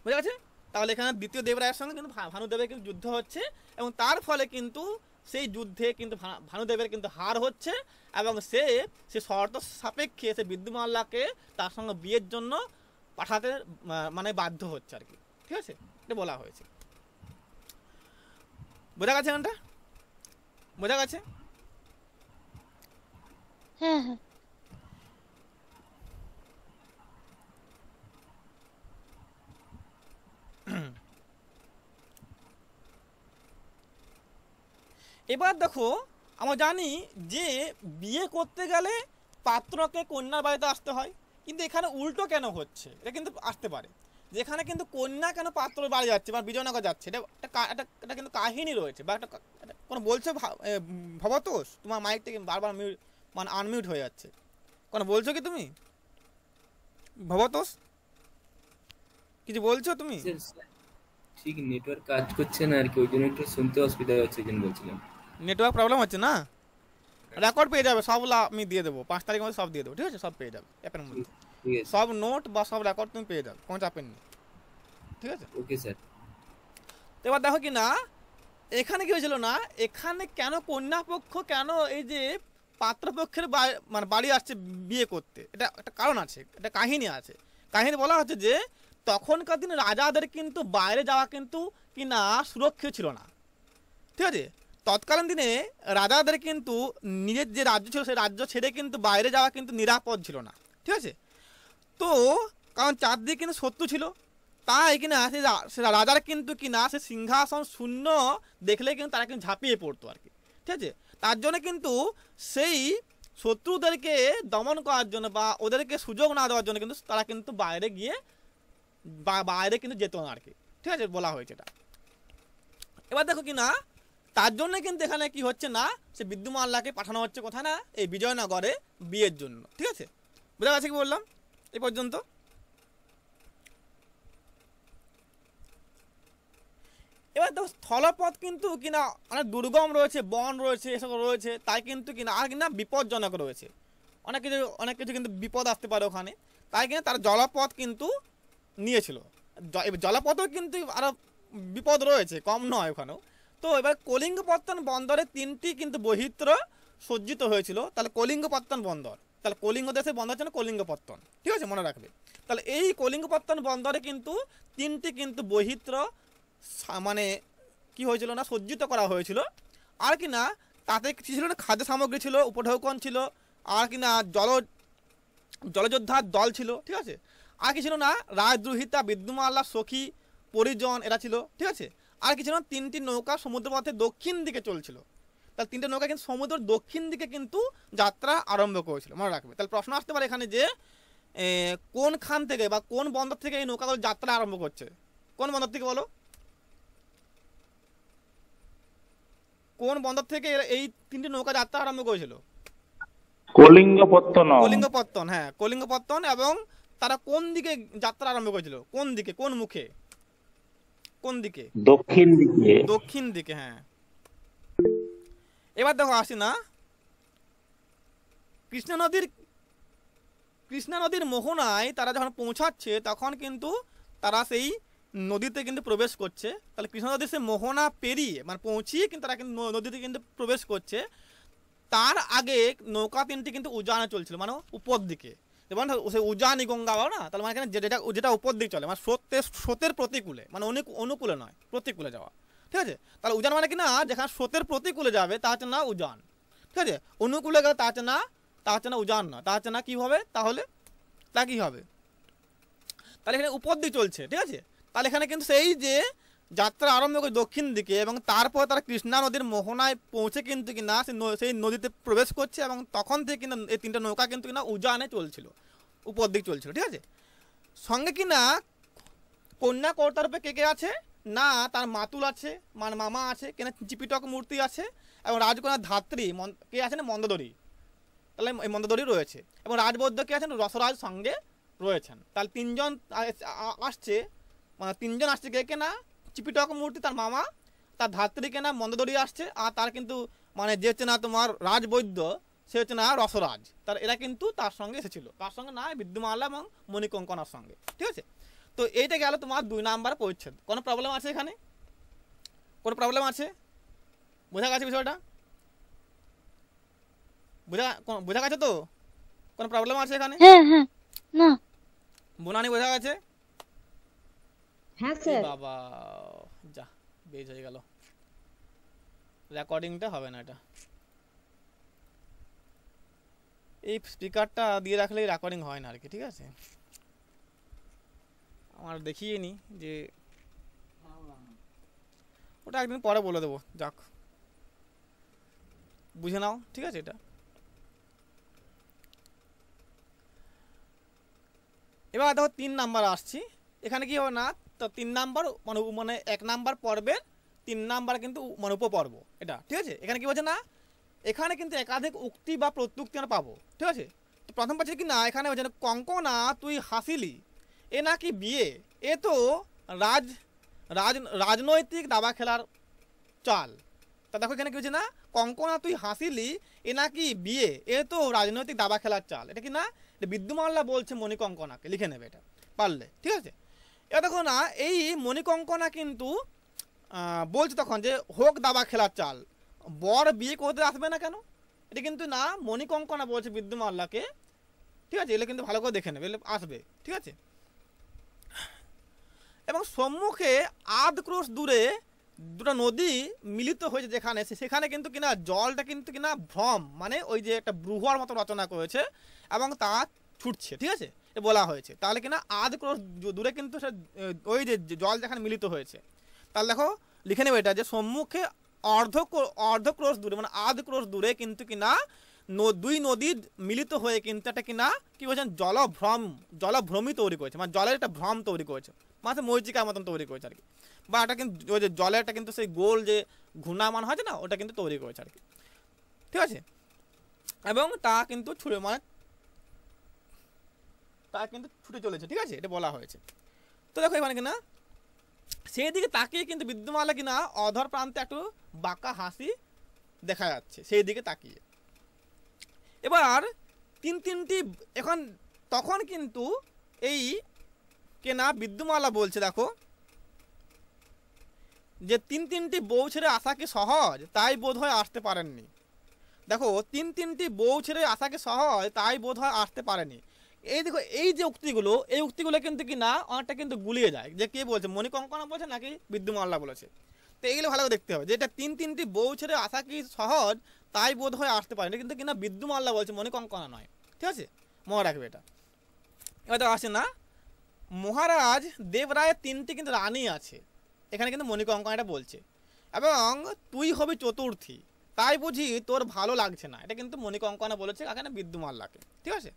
Speaker 1: বুঝা গেছে? তাহলে এখানে দ্বিতীয় দেবরায়ের সঙ্গে কিন্তু ভানুদেবের কিন্তু যুদ্ধ হচ্ছে এবং তার ফলে কিন্তু সেই যুদ্ধে কিন্তু ভানুদেবের কিন্তু হার হচ্ছে এবং সে শর্ত সাপেক্ষে সে বিদ্যুমাল্লাকে তার সঙ্গে বিয়ের জন্য পাঠাতে মানে বাধ্য হচ্ছে আর কি, ঠিক আছে? এটা বলা হয়েছে, বোঝা গেছে? এখানটা বোঝা গেছে?
Speaker 2: হ্যাঁ হ্যাঁ।
Speaker 1: এবার দেখো, আমরা জানি যে বিয়ে করতে গেলে পাত্রকে কন্যার বাড়িতে আসতে হয়, কিন্তু এখানে উল্টো কেন হচ্ছে, এটা কিন্তু আসতে পারে যে এখানে কিন্তু কন্যা কেন পাত্র বাড়ি যাচ্ছে বা বিজয়নগর যাচ্ছে, এটা কিন্তু কাহিনী রয়েছে বা একটা কোনো বলছো ভবতোষ, তোমার মাইক থেকে বারবার মানে আনমিউট হয়ে যাচ্ছে, কোনো বলছো কি তুমি ভবতোষ, কিছু বলছো তুমি?
Speaker 3: ঠিক নেটওয়ার্ক কাজ করছে না আর কি, ওই জন্য একটু শুনতে অসুবিধা হচ্ছে, যেন বলছিলাম।
Speaker 1: নেটওয়ার্ক প্রবলেম হচ্ছে না? রেকর্ড পেয়ে যাবে সবগুলো, আমি দিয়ে দেবো 5 তারিখের মধ্যে সব দিয়ে দেবো, ঠিক আছে? সব পেয়ে যাবে অ্যাপের মধ্যে,
Speaker 3: ঠিক আছে,
Speaker 1: সব নোট বা সব রেকর্ড তুমি পেয়ে যাবে, কোনো চাপের নেই, ঠিক আছে?
Speaker 3: Okay sir.
Speaker 1: তো এবার দেখো কি না, এখানে কি হয়েছিল না, এখানে কেন কন্যাপক্ষ কেন এই যে পাত্রপক্ষের মানে বাড়ি আসছে বিয়ে করতে, এটা একটা কারণ আছে, একটা কাহিনী আছে। কাহিনী বলা হচ্ছে যে তখনকার দিনে রাজাদের কিন্তু বাইরে যাওয়া কিন্তু কি না সুরক্ষিত ছিল না, ঠিক আছে? তৎকালীন দিনে রাজাদের কিন্তু নিজের যে রাজ্য ছিল সেই রাজ্য ছেড়ে কিন্তু বাইরে যাওয়া কিন্তু নিরাপদ ছিল না, ঠিক আছে? তো কারণ চারদিকে কিন্তু শত্রু ছিল, তাই কিনা সে রাজার কিন্তু কিনা সে সিংহাসন শূন্য দেখলে কিন্তু তারা কিন্তু ঝাঁপিয়ে পড়তো আর কি, ঠিক আছে? তার জন্য কিন্তু সেই শত্রুদেরকে দমন করার জন্য বা ওদেরকে সুযোগ না দেওয়ার জন্য কিন্তু তারা কিন্তু বাইরে গিয়ে বাইরে কিন্তু যেত না আর কি, ঠিক আছে? বলা হয়েছে এটা। এবার দেখো কি না, তার জন্য কিন্তু এখানে কি হচ্ছে না, সে বিদ্যুমাল্লাকে পাঠানো হচ্ছে কোথায় না, এই বিজয়নগরে বিয়ের জন্য, ঠিক আছে? বোঝা গেছে কি বললাম এই পর্যন্ত? এবার দেখো স্থলপথ কিন্তু কিনা অনেক দুর্গম রয়েছে, বন রয়েছে, এসব রয়েছে, তাই কিন্তু কিনা আর কিনা বিপজ্জনক রয়েছে, অনেক কিছু কিন্তু বিপদ আসতে পারে ওখানে, তাই কিন্তু তার জলপথ কিন্তু নিয়েছিল। এবার জলপথেও কিন্তু আরও বিপদ রয়েছে, কম নয় ওখানেও। তো এবার কলিঙ্গপত্তন বন্দরে 3টি কিন্তু বহিত্র সজ্জিত হয়েছিল। তাহলে কলিঙ্গপত্তন বন্দর, তাহলে কলিঙ্গ দেশের বন্দর হচ্ছে না কলিঙ্গপত্তন, ঠিক আছে, মনে রাখবে। তাহলে এই কলিঙ্গপত্তন বন্দরে কিন্তু 3টি কিন্তু বহিত্র মানে কি হয়েছিল না, সজ্জিত করা হয়েছিল। আর কি না তাতে কী ছিল না, খাদ্য সামগ্রী ছিল, উপঢৌকন ছিল, আর কি না জলযোদ্ধার দল ছিল, ঠিক আছে। আর কি ছিল না, রাজদ্রোহিতা, বিদ্যুমাল্লা, সখী, পরিজন এরা ছিল, ঠিক আছে। আর কি ছিল না, 3টি নৌকা সমুদ্রপথে দক্ষিণ দিকে চলছিল। তাহলে 3টে নৌকা কিন্তু সমুদ্রের দক্ষিণ দিকে কিন্তু যাত্রা আরম্ভ করেছিল, মনে রাখবে। তাহলে প্রশ্ন আসতে পারে এখানে যে কোন খান থেকে বা কোন বন্দর থেকে এই নৌকাগুলো যাত্রা আরম্ভ করছে, কোন বন্দর থেকে বলো, কোন বন্দর থেকে এই 3টি নৌকা যাত্রা আরম্ভ করেছিল?
Speaker 4: কলিঙ্গপত্তন।
Speaker 1: কলিঙ্গপত্তন, হ্যাঁ কলিঙ্গপত্তন। এবং তারা কোন দিকে যাত্রা আরম্ভ করেছিল, কোন দিকে, কোন মুখে, কোন দিকে?
Speaker 4: দক্ষিণ দিকে।
Speaker 1: দক্ষিণ দিকে, হ্যাঁ। এবার দেখো আসি না, কৃষ্ণা নদীর মোহনায় তারা যখন পৌঁছাচ্ছে তখন কিন্তু তারা সেই নদীতে কিন্তু প্রবেশ করছে। তাহলে কৃষ্ণা নদীর সেই মোহনা পেরিয়ে মানে পৌঁছিয়ে কিন্তু তারা কিন্তু নদীতে কিন্তু প্রবেশ করছে। তার আগে নৌকা 3টি কিন্তু উজানে চলছিল, মানে উপর দিকে, যেমন সেই উজানি গঙ্গা বলো না, তাহলে মানে এখানে যেটা উপর দিকে চলে, মানে স্রোতের প্রতিকূলে, মানে অনুকূলে নয়, প্রতিকূলে যাওয়া, ঠিক আছে। তাহলে উজান মানে কি না, যেখানে স্রোতের প্রতিকূলে যাবে তা হচ্ছে না উজান, ঠিক আছে। অনুকূলে গেলে তা হচ্ছে না উজান না, তা হচ্ছে না কি হবে, তাহলে তা কি হবে? তাহলে এখানে উপর দিকে চলছে, ঠিক আছে। তাহলে এখানে কিন্তু সেই যে যাত্রা আরম্ভ করে দক্ষিণ দিকে, এবং তারপর তারা কৃষ্ণা নদীর মোহনায় পৌঁছে কিন্তু কিনা সেই নদীতে প্রবেশ করছে, এবং তখন থেকে কিন্তু এই 3টে নৌকা কিন্তু কিনা উজানে চলছিল, উপর দিকে চলছিল, ঠিক আছে। সঙ্গে কিনা কন্যা কর্তার রূপে কে কে আছে না, তার মাতুল আছে, মানে মামা আছে কিনা, চিপিটক মূর্তি আছে, এবং রাজকন্যার ধাত্রী কে আছে না, মন্দোদরী, তাহলে এই মন্দোদরী রয়েছে, এবং রাজবৈদ্য কে আছেন, রসরাজ সঙ্গে রয়েছেন। তাহলে 3জন আসছে, মানে 3জন আসছে, কে কে না, চিপিটক মূর্তি, তার মামা, তার ধাত্রী কেনা মন্দোদরী আসছে, আর তার কিন্তু মানে যে হচ্ছে না তোমার রাজবৈদ্য, সে হচ্ছে না রসরাজ। তার এরা কিন্তু তার সঙ্গে এসেছিল, তার সঙ্গে না বিদ্যুমাল্লা এবং মণিকঙ্কনার সঙ্গে, ঠিক আছে। তো এইটা গেল তোমার 2 নাম্বার পরিচ্ছেদ। কোনো প্রবলেম আছে এখানে? কোনো প্রবলেম আছে? বোঝা গেছে বিষয়টা? বোঝা গেছে তো? কোনো প্রবলেম আছে এখানে?
Speaker 2: হ্যাঁ হ্যাঁ, না
Speaker 1: বনানি বোঝা গেছে?
Speaker 5: হ্যাঁ স্যার।
Speaker 1: বাবা যা বেজ হয়ে গেল, রেকর্ডিংটা হবে না। এটা এই স্পিকারটা দিয়ে রাখলে রেকর্ডিং হয় না আর কি, ঠিক আছে। আমার দেখিয়ে নি যে ওটা একদিন পরে বলে দেবো, যাক বুঝে নাও, ঠিক আছে। এটা এবার দেখো 3 নাম্বার আসছি। এখানে কি হবে না, তো 3 নাম্বার মানে 1 নাম্বার পর্বের 3 নাম্বার কিন্তু মানে উপপর্ব এটা, ঠিক আছে। এখানে কি বলছে না, এখানে কিন্তু একাধিক উক্তি বা প্রত্যুক্তি আমরা পাবো, ঠিক আছে। তো প্রথম পাচ্ছে কি না, এখানে বলছে কঙ্কনা তুই হাসিলি, এ নাকি বিয়ে, এ তো রাজনৈতিক দাবা খেলার চাল। তা দেখো এখানে কি হচ্ছে না, কঙ্কনা তুই হাসিলি, এ নাকি বিয়ে, এ তো রাজনৈতিক দাবা খেলার চাল। এটা কি না, বিদ্যুমাল্লা বলছে মণিকঙ্কনাকে, লিখে নেবে এটা পারলে, ঠিক আছে। এবার দেখো না, এই মণিকঙ্কনা কিন্তু বলছে তখন যে হোক দাবা খেলার চাল, বর বিয়ে করতে আসবে না কেন, এটা কিন্তু না মণিকঙ্কনা বলছে বিদ্যুমাল্লাকে, ঠিক আছে। এগুলো কিন্তু ভালো করে দেখে নেবে, এগুলো আসবে, ঠিক আছে। এবং সম্মুখে 8 ক্রোশ দূরে 2টা নদী মিলিত হয়েছে যেখানে, সেখানে কিন্তু কিনা জলটা কিন্তু কিনা ভ্রম, মানে ওই যে একটা ব্রুহার মতো রচনা করেছে এবং তা ছুটছে, ঠিক আছে, এ বলা হয়েছে। তাহলে কিনা 8 ক্রোশ দূরে কিন্তু ওই যে জল যেখানে মিলিত হয়েছে, তাহলে দেখো লিখে নেবে এটা যে সম্মুখে অর্ধ ক্রোশ দূরে, মানে 8 ক্রোশ দূরে কিন্তু কিনা 2 নদী মিলিত হয়ে কিন্তু একটা কিনা কি বলছেন জলভ্রমই তৈরি করেছে, মানে জলের একটা ভ্রম তৈরি করেছে, মানে মরিচিকার মতন তৈরি করেছে আর কি। বা এটা কিন্তু ওই যে জলেরটা কিন্তু সেই গোল যে ঘূর্ণায়মান হয়েছে না, ওটা কিন্তু তৈরি করেছে আর কি, ঠিক আছে। এবং তা কিন্তু ছুটে চলেছে, ঠিক আছে, এটা বলা হয়েছে। তো দেখো এখানে কিনা সেই দিকে তাকিয়ে কিন্তু বিদ্যুমাল্লা কিনা অধর প্রান্তে একটু বাঁকা হাসি দেখা যাচ্ছে, সেই দিকে তাকিয়ে। এবার তিনটি এখন তখন কিন্তু এই কে না বিদ্যুমাল্লা বলছে দেখো যে তিনটি বউ ছেড়ে আসা কি সহজ, তাই বোধ হয় আসতে পারেননি। দেখো তিনটি বউ ছেড়ে আসা কি সহজ, তাই বোধ হয় আসতে পারেনি। এই দেখো এই যে উক্তিগুলো, এই উক্তিগুলো কিন্তু কি না অনেকটা কিন্তু গুলিয়ে যায় যে কে বলছে, মণিকঙ্কনা বলছে নাকি বিদ্যুমাল্লা বলেছে। তো এইগুলো ভালো করে দেখতে হবে যে এটা তিনটি বউ ছেড়ে আসা কি সহজ, তাই বোধ হয় আসতে পারেনি, কিন্তু কিনা বিদ্যুমাল্লা বলছে, মণিকঙ্কনা নয়। ঠিক আছে, মনে রাখবে এটা। এবার তো আসে না, মহারাজ দেবরায়ের তিনটি কিন্তু রানী আছে, এখানে কিন্তু মণিকঙ্কনা এটা বলছে, এবং তুই হবি চতুর্থী, তাই বুঝি তোর ভালো লাগছে না, এটা কিন্তু মণিকঙ্কনা বলেছে এখানে বিদ্যুমাল্লাকে। ঠিক আছে,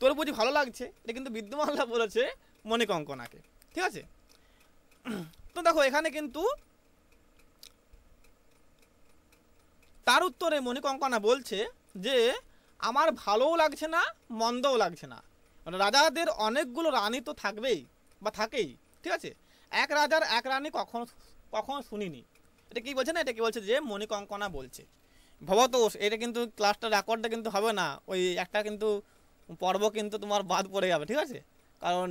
Speaker 1: তোর বুঝি ভালো লাগছে, এটা কিন্তু বিদ্যুমাল্লা বলেছে মণিকঙ্কনাকে। ঠিক আছে, তো দেখো এখানে কিন্তু তার উত্তরে মণিকঙ্কনা বলছে যে আমার ভালোও লাগছে না মন্দও লাগছে না, মানে রাজাদের অনেকগুলো রানী তো থাকবেই বা থাকেই। ঠিক আছে, এক রাজার এক রানী কখনো কখনো শুনিনি, এটা কি বলছে না, এটা কি বলছে যে মণিকঙ্কনা বলছে। ভবতোষ এটা কিন্তু ক্লাসটা রেকর্ডটা কিন্তু হবে না, ওই একটা কিন্তু পর্ব কিন্তু তোমার বাদ পড়ে যাবে। ঠিক আছে, কারণ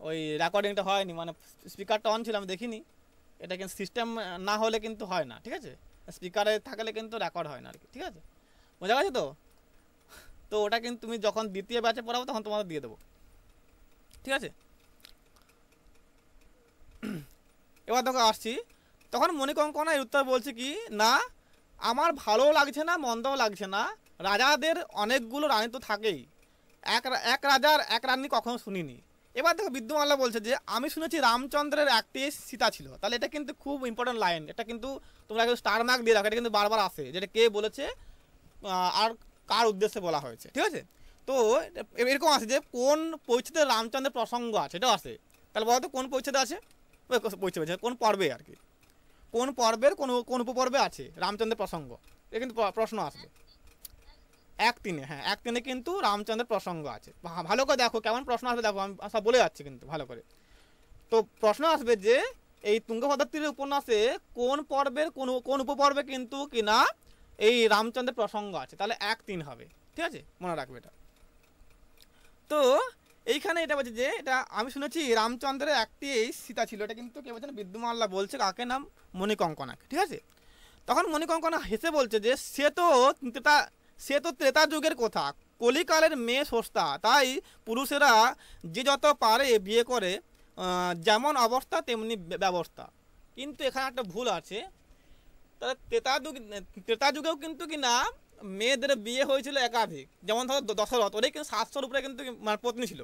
Speaker 1: ওই রেকর্ডিংটা হয়নি, মানে স্পিকারটা অন ছিল আমি দেখিনি, এটা কিন্তু সিস্টেম না হলে কিন্তু হয় না। ঠিক আছে, স্পিকারে থাকলে কিন্তু রেকর্ড হয় না আর কি। ঠিক আছে, বোঝা গেছে তো? তো ওটা কিন্তু তুমি যখন দ্বিতীয় ব্যাচে পড়াবো তখন তোমাদের দিয়ে দেবো। ঠিক আছে, এবার দেখো আসছি, তখন মণিকঙ্কনা এর উত্তর বলছে কি না আমার ভালোও লাগছে না মন্দও লাগছে না, রাজাদের অনেকগুলো রানী তো থাকেই, এক রাজার এক রানী কখনো শুনিনি। এবার দেখো বিদ্যুমাল্লা বলছে যে আমি শুনেছি রামচন্দ্রের একটি সীতা ছিল, তাহলে এটা কিন্তু খুব ইম্পর্টেন্ট লাইন, এটা কিন্তু তোমরা স্টার মার্ক দিয়ে রাখো, এটা কিন্তু বারবার আসে যেটা কে বলেছে আর কার উদ্দেশ্যে বলা হয়েছে। ঠিক আছে, তো এরকম আছে যে কোন পরিচ্ছেদে রামচন্দ্রের প্রসঙ্গ আছে, এটাও আসে। তাহলে বলতো কোন পরিচ্ছেদে আছে, পরিচ্ছেদ কোন পর্বে আর কি, কোন পর্বের কোন উপপর্বে আছে রামচন্দ্রের প্রসঙ্গ, এটা কিন্তু প্রশ্ন আসবে। 1-3, হ্যাঁ 1-3 কিন্তু রামচন্দ্রের প্রসঙ্গ আছে। ভালো করে দেখো কেমন প্রশ্ন আসবে, দেখো আমি সব বলে যাচ্ছি কিন্তু ভালো করে। তো প্রশ্ন আসবে যে এই তুঙ্গভদ্রা তীরের উপন্যাসে কোন পর্বের কোন উপপর্বে কিন্তু কিনা এই রামচন্দ্রের প্রসঙ্গ আছে, তাহলে 1-3 হবে। ঠিক আছে, মনে রাখবে এটা। তো এইখানে এটা বলছে যে এটা আমি শুনেছি রামচন্দ্রের একটি এই সীতা ছিল, এটা কিন্তু কে বলছে, বিদ্যুমাল্লা বলছে কাকে, নাম মণিকঙ্কনাকে। ঠিক আছে, তখন মণিকঙ্কনা হেসে বলছে যে সে তো ত্রেতা যুগের কথা, কলিকালের মেয়ে সস্তা, তাই পুরুষেরা যে যত পারে বিয়ে করে, যেমন অবস্থা তেমনি ব্যবস্থা। কিন্তু এখানে একটা ভুল আছে, তাহলে ত্রেতা যুগেও কিন্তু কি না মেয়েদের বিয়ে হয়েছিল একাধিক, যেমন ধরো দশরথ, ওদের কিন্তু 700-র উপরে কিন্তু মানে পত্নী ছিল,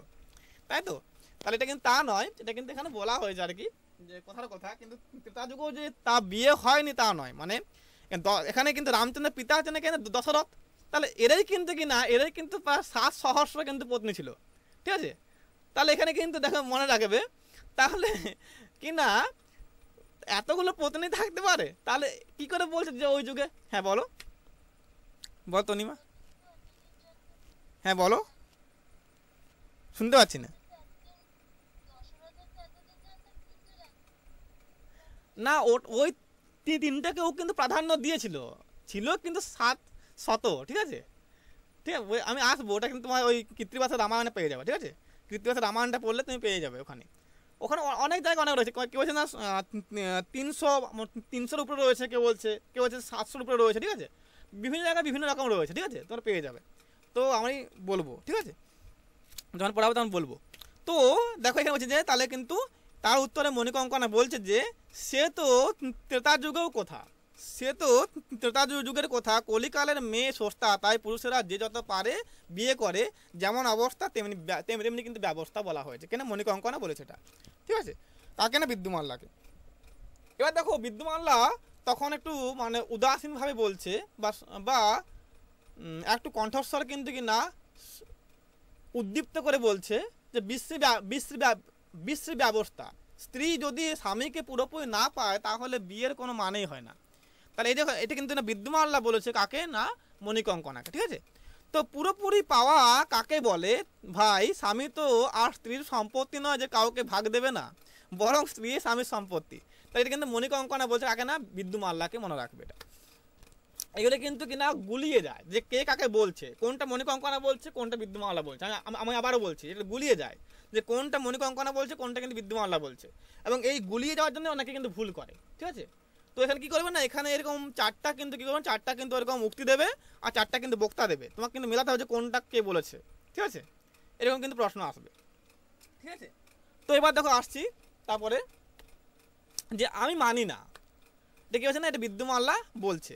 Speaker 1: তাই তো? তাহলে এটা কিন্তু তা নয়, এটা কিন্তু এখানে বলা হয়েছে আর কি, যে কথার কথা, কিন্তু ত্রেতা যুগেও যে তা বিয়ে হয়নি তা নয়, মানে এখানে কিন্তু রামচন্দ্রের পিতা হচ্ছেন এখানে দশরথ, তাহলে এরাই কিন্তু প্রায় 7 সহস্র কিন্তু পত্নী ছিল। ঠিক আছে, তাহলে এখানে কিন্তু দেখো মনে রাখবে, তাহলে কি না এতগুলো পত্নী থাকতে পারে, তাহলে কি করে বলছে যে ওই যুগে। হ্যাঁ বলো তনিমা, হ্যাঁ বলো, শুনতে পাচ্ছি না। না ওই তিনটাকে ও কিন্তু প্রাধান্য দিয়েছিল, ছিল কিন্তু 700। ঠিক আছে, ঠিক আছে, আমি আসবো, ওটা কিন্তু তোমার ওই কৃত্তিবাসের রামায়ণে পেয়ে যাবে। ঠিক আছে, কৃত্তিবাসের রামায়ণটা পড়লে তুমি পেয়ে যাবে, ওখানে অনেক জায়গায় অনেক রয়েছে, কেউ বলছে না 300-র উপরে রয়েছে, কেউ বলছে 700-র উপরে রয়েছে। ঠিক আছে, বিভিন্ন জায়গায় বিভিন্ন রকম রয়েছে। ঠিক আছে, তোমরা পেয়ে যাবে, তো আমি বলবো। ঠিক আছে, যখন পড়াবো তখন বলবো। তো দেখো এখানে বলছে যে তাহলে কিন্তু তার উত্তরে মণিকঙ্কনা বলছে যে সে তো ত্রেতা যুগের কথা, কলিকালের মেয়ে সস্তা, তাই পুরুষেরা যে যত পারে বিয়ে করে, যেমন অবস্থা তেমনি কিন্তু ব্যবস্থা বলা হয়েছে, কেন মণিকঙ্কনা বলেছে এটা। ঠিক আছে, তাকে না বিদ্যুমাল্লাকে। এবার দেখো বিদ্যুমাল্লা তখন একটু মানে উদাসীনভাবে বলছে, বা একটু কণ্ঠস্বর কিন্তু কি না উদ্দীপ্ত করে বলছে যে বিশ্রী ব্যবস্থা, স্ত্রী যদি স্বামীকে পুরোপুরি না পায় তাহলে বিয়ের কোনো মানেই হয় না। তাহলে এই দেখো এটা কিন্তু না বিদ্যুমাল্লা বলেছে কাকে, না মণিকঙ্কনাকে। ঠিক আছে, তো পুরোপুরি পাওয়া কাকে বলে ভাই, স্বামী তো আর স্ত্রীর সম্পত্তি নয় যে কাউকে ভাগ দেবে না, বরং স্ত্রী স্বামীর সম্পত্তি। তাই এটা কিন্তু মণিকঙ্কনা বলছে কাকে, না বিদ্যুমাল্লাকে, মনে রাখবে এটা। এগুলো কিন্তু কিনা গুলিয়ে যায় যে কে কাকে বলছে, কোনটা মণিকঙ্কনা বলছে কোনটা বিদ্যুমাল্লা বলছে। আমি আবারও বলছি, এটা গুলিয়ে যায় যে কোনটা মণিকঙ্কনা বলছে কোনটা কিন্তু বিদ্যুমাল্লা বলছে, এবং এই গুলিয়ে যাওয়ার জন্য অনেকে কিন্তু ভুল করে, ঠিক আছে। তো এখানে কি করবে না, এখানে এরকম চারটা কিন্তু কি করবে, চারটা কিন্তু এরকম উক্তি দেবে আর চারটা কিন্তু বক্তা দেবে, তোমাকে কিন্তু মেলাতে হবে যে কোনটা কে বলেছে, ঠিক আছে। এরকম কিন্তু প্রশ্ন আসবে, ঠিক আছে। তো এবার দেখো আসছি তারপরে যে আমি মানি না, এটা কি হচ্ছে না, এটা বিদ্যুমাল্লা বলছে।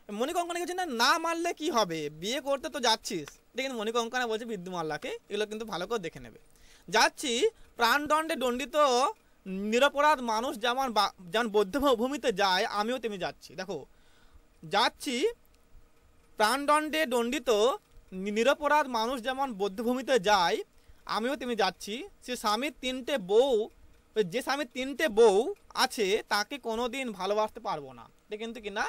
Speaker 1: মণিকঙ্কনা কিছু না, না মানলে কি হবে, বিয়ে করতে তো যাচ্ছিস, এটা কিন্তু মণিকঙ্কনা বলছে বিদ্যুমাল্লাকে, এগুলো কিন্তু ভালো করে দেখে নেবে। যাচ্ছি প্রাণদণ্ডে দণ্ডিত নিরপরাধ মানুষ যেমন যেমন বৌদ্ধভূমিতে যায় আমিও তেমনি যাচ্ছি। দেখো যাচ্ছি প্রাণদণ্ডে দণ্ডিত নিরপরাধ মানুষ যেমন বৌদ্ধভূমিতে যায় আমিও তেমনি যাচ্ছি। সে স্বামীর তিনটে বউ, যে স্বামীর তিনটে বউ আছে তাকে কোনো দিন ভালোবাসতে পারবো না, এটা কিন্তু কিনা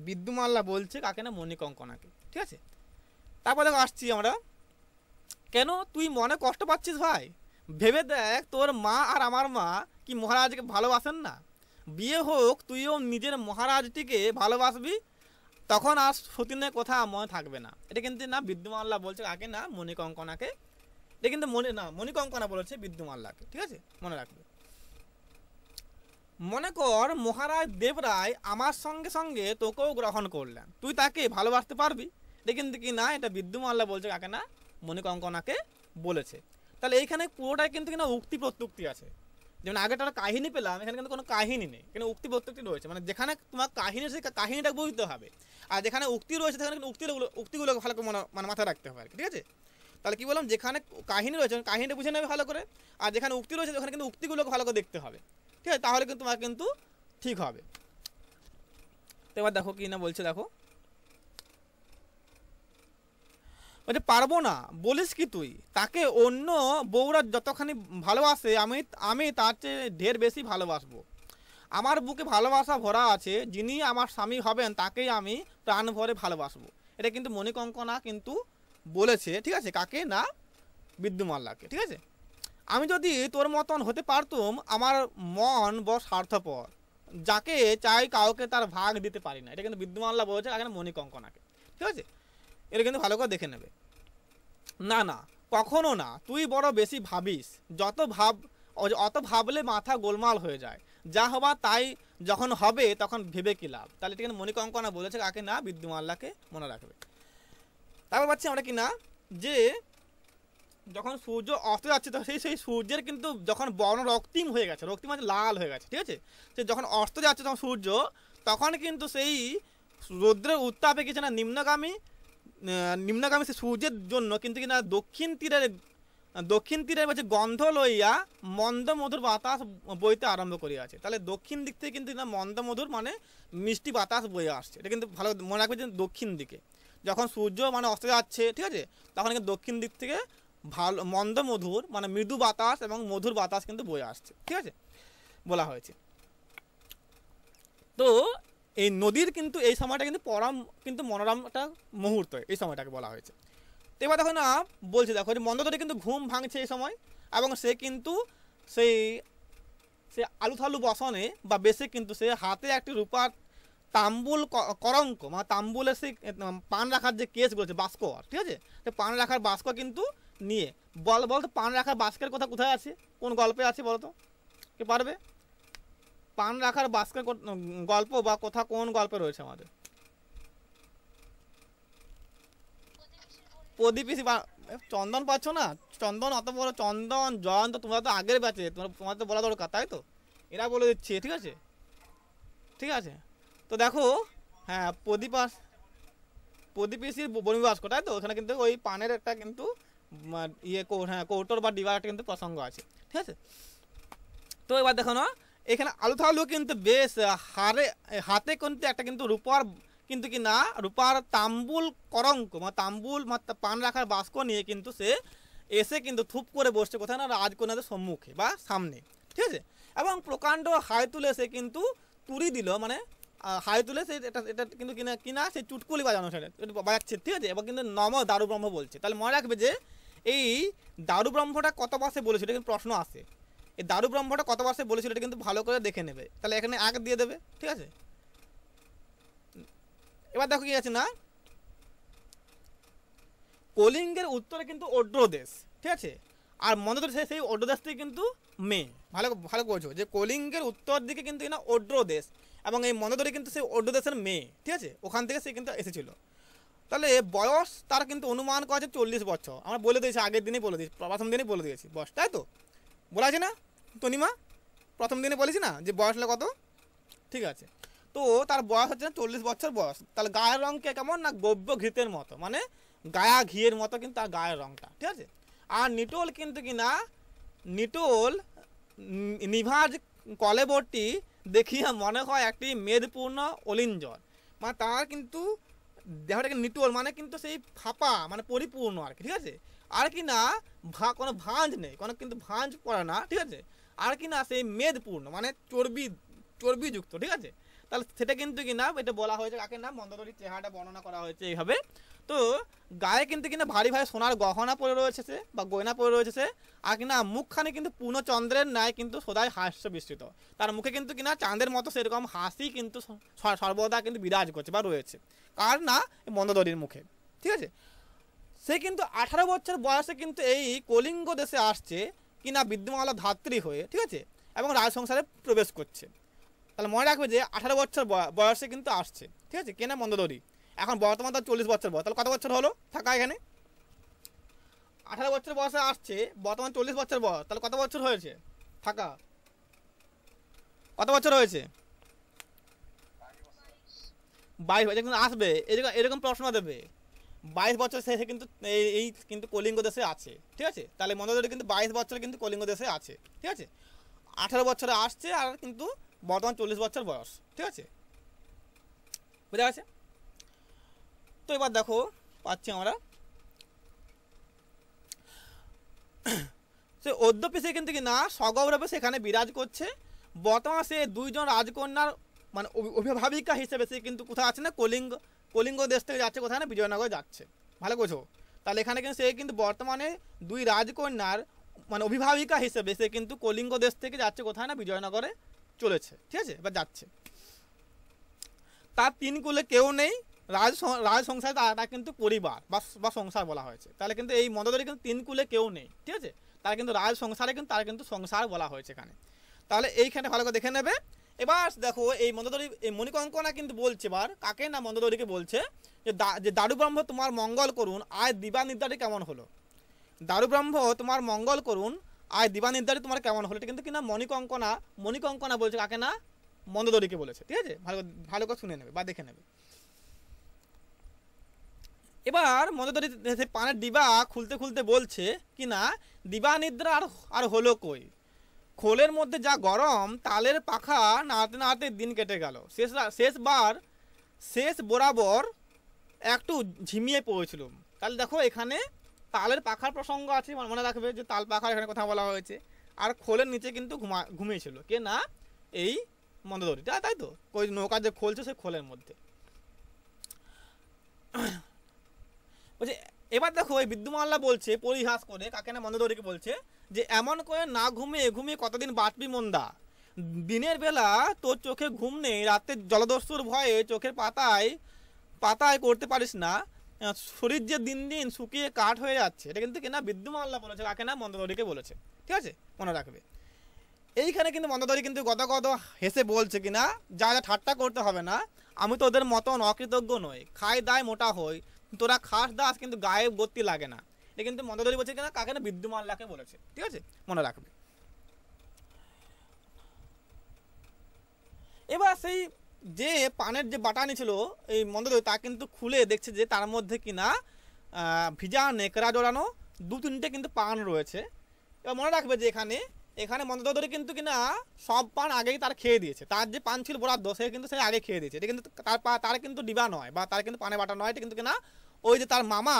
Speaker 1: বিদ্যুমাল্লা বলছে কাকে না, মণিকঙ্কনাকে, ঠিক আছে। তারপর দেখো আসছি আমরা, কেন তুই মনে কষ্ট পাচ্ছিস ভাই, ভেবে দেখ তোর মা আর আমার মা কি মহারাজকে ভালোবাসেন না, বিয়ে হোক তুইও নিজের মহারাজটিকে ভালোবাসবি, তখন আর সতীনের কথা মনে থাকবে না। এটা কিন্তু না বিদ্যুমাল্লা বলছে কাকে না, মণিকঙ্কনাকে। এটা কিন্তু মণিকঙ্কনা বলেছে বিদ্যুমাল্লাকে, ঠিক আছে, মনে রাখবে। মনে কর মহারাজ দেবরায় আমার সঙ্গে সঙ্গে তোকেও গ্রহণ করলেন, তুই তাকে ভালোবাসতে পারবি, এটা কিন্তু কি না, এটা বিদ্যুমাল্লা বলছে কাকে না, মণিকঙ্কনাকে বলেছে। তাহলে এইখানে পুরোটাই কিন্তু কিনা উক্তি প্রত্যুক্তি আছে। যেমন আগেটা কাহিনী পেলাম, এখানে কিন্তু কোনো কাহিনী নেই, এখানে উক্তি প্রত্যুক্তি রয়েছে। মানে যেখানে তোমার কাহিনী সেই কাহিনীটা বুঝতে হবে, আর যেখানে উক্তি রয়েছে সেখানে কিন্তু উক্তিগুলো ভালো করে মানে মাথায় রাখতে হবে আর কি, ঠিক আছে। তাহলে কি বললাম, যেখানে কাহিনী রয়েছে কাহিনীটা বুঝে নেবে ভালো করে, আর যেখানে উক্তি রয়েছে ওখানে কিন্তু উক্তিগুলোকে ভালো করে দেখতে হবে, ঠিক আছে, তাহলে কিন্তু তোমার কিন্তু ঠিক হবে। তো এবার দেখো কি না বলছে, দেখো বলছে পারবো না বলিস কি তুই, তাকে অন্য বউরা যতখানি ভালোবাসে আমি তার চেয়ে ঢের বেশি ভালোবাসবো। আমার বুকে ভালোবাসা ভরা আছে, যিনি আমার স্বামী হবেন তাকেই আমি প্রাণ ভরে ভালোবাসবো। এটা কিন্তু মণিকঙ্কনা কিন্তু বলেছে, ঠিক আছে, কাকে না, বিদ্যুমাল্লাকে, ঠিক আছে। আমি যদি তোর মতন হতে পারতুম, আমার মন বড় স্বার্থপর, যাকে চাই কাউকে তার ভাগ দিতে পারি না, এটা কিন্তু বিদ্যুমাল্লা বলেছে কাকে না, মণিকঙ্কনাকে, ঠিক আছে। এটা কিন্তু ভালো করে দেখে নেবে। না না কখনো না, তুই বড় বেশি ভাবিস, অত ভাবলে মাথা গোলমাল হয়ে যায়, যা হবার তাই যখন হবে তখন ভেবে কি লাভ। তাহলে এটা কিন্তু মণিকঙ্কনা বলেছে কাকে না, বিদ্যুমাল্লাকে, মনে রাখবে। তারপর পাচ্ছি আমরা কি না, যে যখন সূর্য অস্ত যাচ্ছে তো সেই সূর্যের কিন্তু যখন বর্ণ রক্তিম হয়ে গেছে, রক্তিম মানে লাল হয়ে গেছে, ঠিক আছে, সে যখন অস্ত যাচ্ছে তখন সূর্য, তখন কিন্তু সেই রৌদ্রের উত্তাপে কিছু না নিম্নগামী সে সূর্যের জন্য কিন্তু কিনা দক্ষিণ তীরের মাঝে গন্ধ লইয়া মন্দ মধুর বাতাস বইতে আরম্ভ করিয়াছে। তাহলে দক্ষিণ দিক থেকে কিন্তু মন্দ মধুর মানে মিষ্টি বাতাস বয়ে আসছে, এটা কিন্তু ভালো মনে রাখবে যে দক্ষিণ দিকে যখন সূর্য মানে অস্ত যাচ্ছে, ঠিক আছে, তখন কিন্তু দক্ষিণ দিক থেকে ভালো মন্দ মধুর মানে মৃদু বাতাস এবং মধুর বাতাস কিন্তু বয়ে আসছে, ঠিক আছে, বলা হয়েছে। তো এই নদীর কিন্তু এই সময়টা কিন্তু কিন্তু মনোরম একটা মুহূর্ত, এই সময়টাকে বলা হয়েছে। তো এবার দেখো না বলছে, দেখো যে মন্দোদরি কিন্তু ঘুম ভাঙছে এই সময়, এবং সে কিন্তু সে আলুথালু বসনে বা বেশে কিন্তু সে হাতে একটি রূপার তাম্বুল করঙ্ক মানে তাম্বুলের সেই পান রাখার যে কেস বলেছে বাস্ক, ঠিক আছে, সে পান রাখার বাস্ক কিন্তু নিয়ে বলতো পান রাখার বাস্কের কথা কোথায় আছে, কোন গল্পে আছে বলতো, কে পারবে? পান রাখার বাস্কের গল্প বা কথা কোন গল্পে রয়েছে আমাদের? প্রদীপিসি চন্দন পাচ্ছ না, চন্দন অত বড় চন্দন জয়ন্ত, তোমরা তো আগের ব্যাচে, তোমার তো বলা দরকার, তাই তো এরা বলে দিচ্ছে, ঠিক আছে, ঠিক আছে। তো দেখো হ্যাঁ প্রদীপিসির বনিবাস্ক, তাই তো, ওখানে কিন্তু ওই পানের একটা কিন্তু হ্যাঁ কৌটোর বা ডিবার একটা কিন্তু প্রসঙ্গ আছে, ঠিক আছে। তো এবার দেখো না এখানে আলুথালু কিন্তু বেশ হাতে কিন্তু একটা কিন্তু রূপার কিন্তু কি না রূপার তাম্বুল করঙ্ক মানে তাম্বুল পান রাখার বাস্ক নিয়ে কিন্তু সে এসে কিন্তু থুপ করে বসছে কোথায় না, রাজকন্যাদের সম্মুখে বা সামনে, ঠিক আছে, এবং প্রকাণ্ড হাই তুলে সে কিন্তু তুড়ি দিল, মানে হাই তুলে সে এটা কিন্তু কিনা সে চুটকুলি বাজানো সেটা বাজাচ্ছে, ঠিক আছে, এবং কিন্তু নম দারু ব্রহ্ম বলছে। তাহলে মনে রাখবে যে এই দারু ব্রহ্মটা কত বাসে বলেছিল, এটা কিন্তু প্রশ্ন আসে, এই দারু ব্রহ্মটা কত বাসে বলেছিল এটা কিন্তু ভালো করে দেখে নেবে। তাহলে এখানে এক দিয়ে দেবে, ঠিক আছে, এবার দেখো কি আছে না, কলিঙ্গের উত্তরে কিন্তু ওড্র দেশ, ঠিক আছে, আর মন্দোদরী সেই ওড্র দেশ থেকে কিন্তু মেয়ে। ভালো ভালো বলছো যে কলিঙ্গের উত্তর দিকে কিন্তু না ওড্র দেশ, এবং এই মন্দোদরী কিন্তু সেই ওড্র দেশের মেয়ে, ঠিক আছে, ওখান থেকে সে কিন্তু এসেছিল। তাহলে বয়স তার কিন্তু অনুমান করা আছে 40 বছর। আমরা বলে দিয়েছি, আগের দিনই বলে দিয়েছি, প্রথম দিনই বলে দিয়েছি বয়স, তাই তো বলা আছে না তনিমা? প্রথম দিনে বলেছি না যে বয়স হলো কত, ঠিক আছে। তো তার বয়স হচ্ছে না 40 বছর বয়স। তাহলে গায়ের রং কেমন না গব্য ঘৃতের মতো, মানে গায়া ঘিয়ের মতো কিন্তু তার গায়ের রংটা, ঠিক আছে। আর নিটোল কিন্তু কি না, নিটোল নিভাজ কলেবরটি দেখিয়া মনে হয় একটি মেদপূর্ণ অলিঞ্জর, মানে তার কিন্তু দেহটাকে নিটোল মানে কিন্তু সেই ফাঁপা, মানে পরিপূর্ণ আর কি, ঠিক আছে। আর কি না কোনো ভাঁজ নেই, কোনো কিন্তু ভাঁজ পড়ে না, ঠিক আছে। আর কি না সেই মেদপূর্ণ মানে চর্বিযুক্ত, ঠিক আছে। তাহলে সেটা কিন্তু কি না এটা বলা হয়েছে কাকে না, মন্দোদরীর চেহারাটা বর্ণনা করা হয়েছে এইভাবে। তো গায়ে কিন্তু কিনা ভারী ভারী সোনার গহনা পরে রয়েছে সে, বা গয়না পরে রয়েছে সে। আর কিনা মুখখানে কিন্তু পূর্ণচন্দ্রের ন্যায় কিন্তু সদাই হাস্য বিস্তৃত, তার মুখে কিন্তু কিনা চাঁদের মতো সেরকম হাসি কিন্তু সর্বদা কিন্তু বিরাজ করছে বা রয়েছে, কার না মন্দোদরীর মুখে, ঠিক আছে। সে কিন্তু 18 বছর বয়সে কিন্তু এই কলিঙ্গ দেশে আসছে কিনা বিদ্যমালা ধাত্রী হয়ে, ঠিক আছে, এবং রাজ সংসারে প্রবেশ করছে। তাহলে মনে রাখবে যে 18 বছর বয়সে কিন্তু আসছে, ঠিক আছে, কেনা মন্দোদরী। এখন বর্তমান তার 40 বছর বয়স, তাহলে কত বছর হলো থাকা এখানে? 18 বছর বয়সে আসছে, বর্তমান 40 বছর বয়স, তাহলে কত বছর হয়েছে থাকা? কত বছর হয়েছে? 22 বছর কিন্তু আসবে, এরকম প্রশ্ন দেবে। 22 বছর সে কিন্তু এই কিন্তু কলিঙ্গ দেশে আছে, ঠিক আছে। তাহলে মন্দোদরী কিন্তু 22 বছর কিন্তু কলিঙ্গ দেশে আছে, ঠিক আছে। 18 বছরে আসছে আর কিন্তু বর্তমান 40 বছর বয়স, ঠিক আছে, বুঝা গেছে? তো এবার দেখো পাচ্ছি আমরা সে অদ্যপি সে কিন্তু কি না সগৌরবে সেখানে বিরাজ করছে। বর্তমান সে 2 জন রাজকন্যার মানে অভিভাবিকা হিসেবে সে কিন্তু কোথায় আছে না, কলিঙ্গ দেশ থেকে যাচ্ছে কোথায় না, বিজয়নগর যাচ্ছে। ভালো বোঝো। তাহলে এখানে কিন্তু সে কিন্তু বর্তমানে 2 রাজকন্যার মানে অভিভাবিকা হিসেবে সে কিন্তু কলিঙ্গ দেশ থেকে যাচ্ছে কোথায় না, বিজয়নগরে চলেছে, ঠিক আছে, বা যাচ্ছে। তার 3 কুলে কেউ নেই, রাজ সংসারে তার কিন্তু পরিবার বা সংসার বলা হয়েছে। তাহলে কিন্তু এই মন্দোদরী কিন্তু 3 কুলে কেউ নেই, ঠিক আছে, তার কিন্তু রাজ সংসারে কিন্তু তার কিন্তু সংসার বলা হয়েছে এখানে। তাহলে এইখানে ভালো করে দেখে নেবে। এবার দেখো এই মন্দোদরী এই মণিকঙ্কনা কিন্তু বলছে এবার কাকে না, মন্দোদরীকে বলছে যে দারুব্রহ্ম তোমার মঙ্গল করুন, আয় দিবানিদ্রাটি কেমন হলো। দারুব্রহ্ম তোমার মঙ্গল করুন, আয় দিবানিদ্রাটি তোমার কেমন হলো। এটা কিন্তু কিনা মণিকঙ্কনা বলছে কাকে না, মন্দোদরীকে বলেছে, ঠিক আছে। ভালো করে শুনে নেবে বা দেখে নেবে। এবার মন্দোদরী পানের ডিবা খুলতে খুলতে বলছে কি না, দিবানিদ্রা আর হলো কই, খোলের মধ্যে যা গরম, তালের পাখা নাড়তে নাড়তে দিন কেটে গেল, শেষ বরাবর একটু ঝিমিয়ে পড়েছিল। তাহলে দেখো এখানে তালের পাখার প্রসঙ্গ আছে, মনে রাখবে যে তাল পাখার এখানে কথা বলা হয়েছে। আর খোলের নিচে কিন্তু ঘুমিয়েছিল কে না, এই মন্দোদরীটা, তাই তো, ওই নৌকা যে খোলছে সেই খোলের মধ্যে বলছে। এবার দেখো এই বিদ্যুমাল্লা বলছে পরিহাস করে কাকে না, মন্দোদরীকে বলছে যে এমন করে না ঘুমিয়ে ঘুমিয়ে কতদিন বাঁচবি মন্দা, দিনের বেলা তোর চোখে ঘুম নেই, রাতে জলদস্যুর ভয়ে চোখের পাতায় করতে পারিস না, শরীর যে দিন দিন শুকিয়ে কাঠ হয়ে যাচ্ছে। এটা কিন্তু কিনা বিদ্যুমাল্লা বলেছে কাকে না, মন্দোদরীকে বলেছে, ঠিক আছে, মনে রাখবে। এইখানে কিন্তু মন্দোদরী কিন্তু গদগদ হেসে বলছে কিনা, যা ঠাট্টা করতে হবে না, আমি তো ওদের মতন অকৃতজ্ঞ নই, খাই দায় মোটা হই, তোরা খাস দাস কিন্তু গায়ে গতি লাগে না। এটা কিন্তু মন্দোদরী বলছে কিনা কাকে না, বিদ্যুমাল্লাকে বলেছে, ঠিক আছে, মনে রাখবে। এবার সেই যে পানের যে বাটানি ছিল এই মন্দোদরী, তা কিন্তু খুলে দেখছে যে তার মধ্যে কিনা ভিজা নেকড়া জড়ানো 2-3টে কিন্তু পান রয়েছে। এবার মনে রাখবে যে এখানে মন্দোদরী কিন্তু কিনা সব পান আগেই তার খেয়ে দিয়েছে, তার যে পান ছিল বরাদ্দ সে কিন্তু সে আগে খেয়ে দিয়েছে। এটা কিন্তু তার কিন্তু ডিবা নয় বা তার কিন্তু পানে বাটা নয়, এটা কিন্তু কিনা ওই যে তার মামা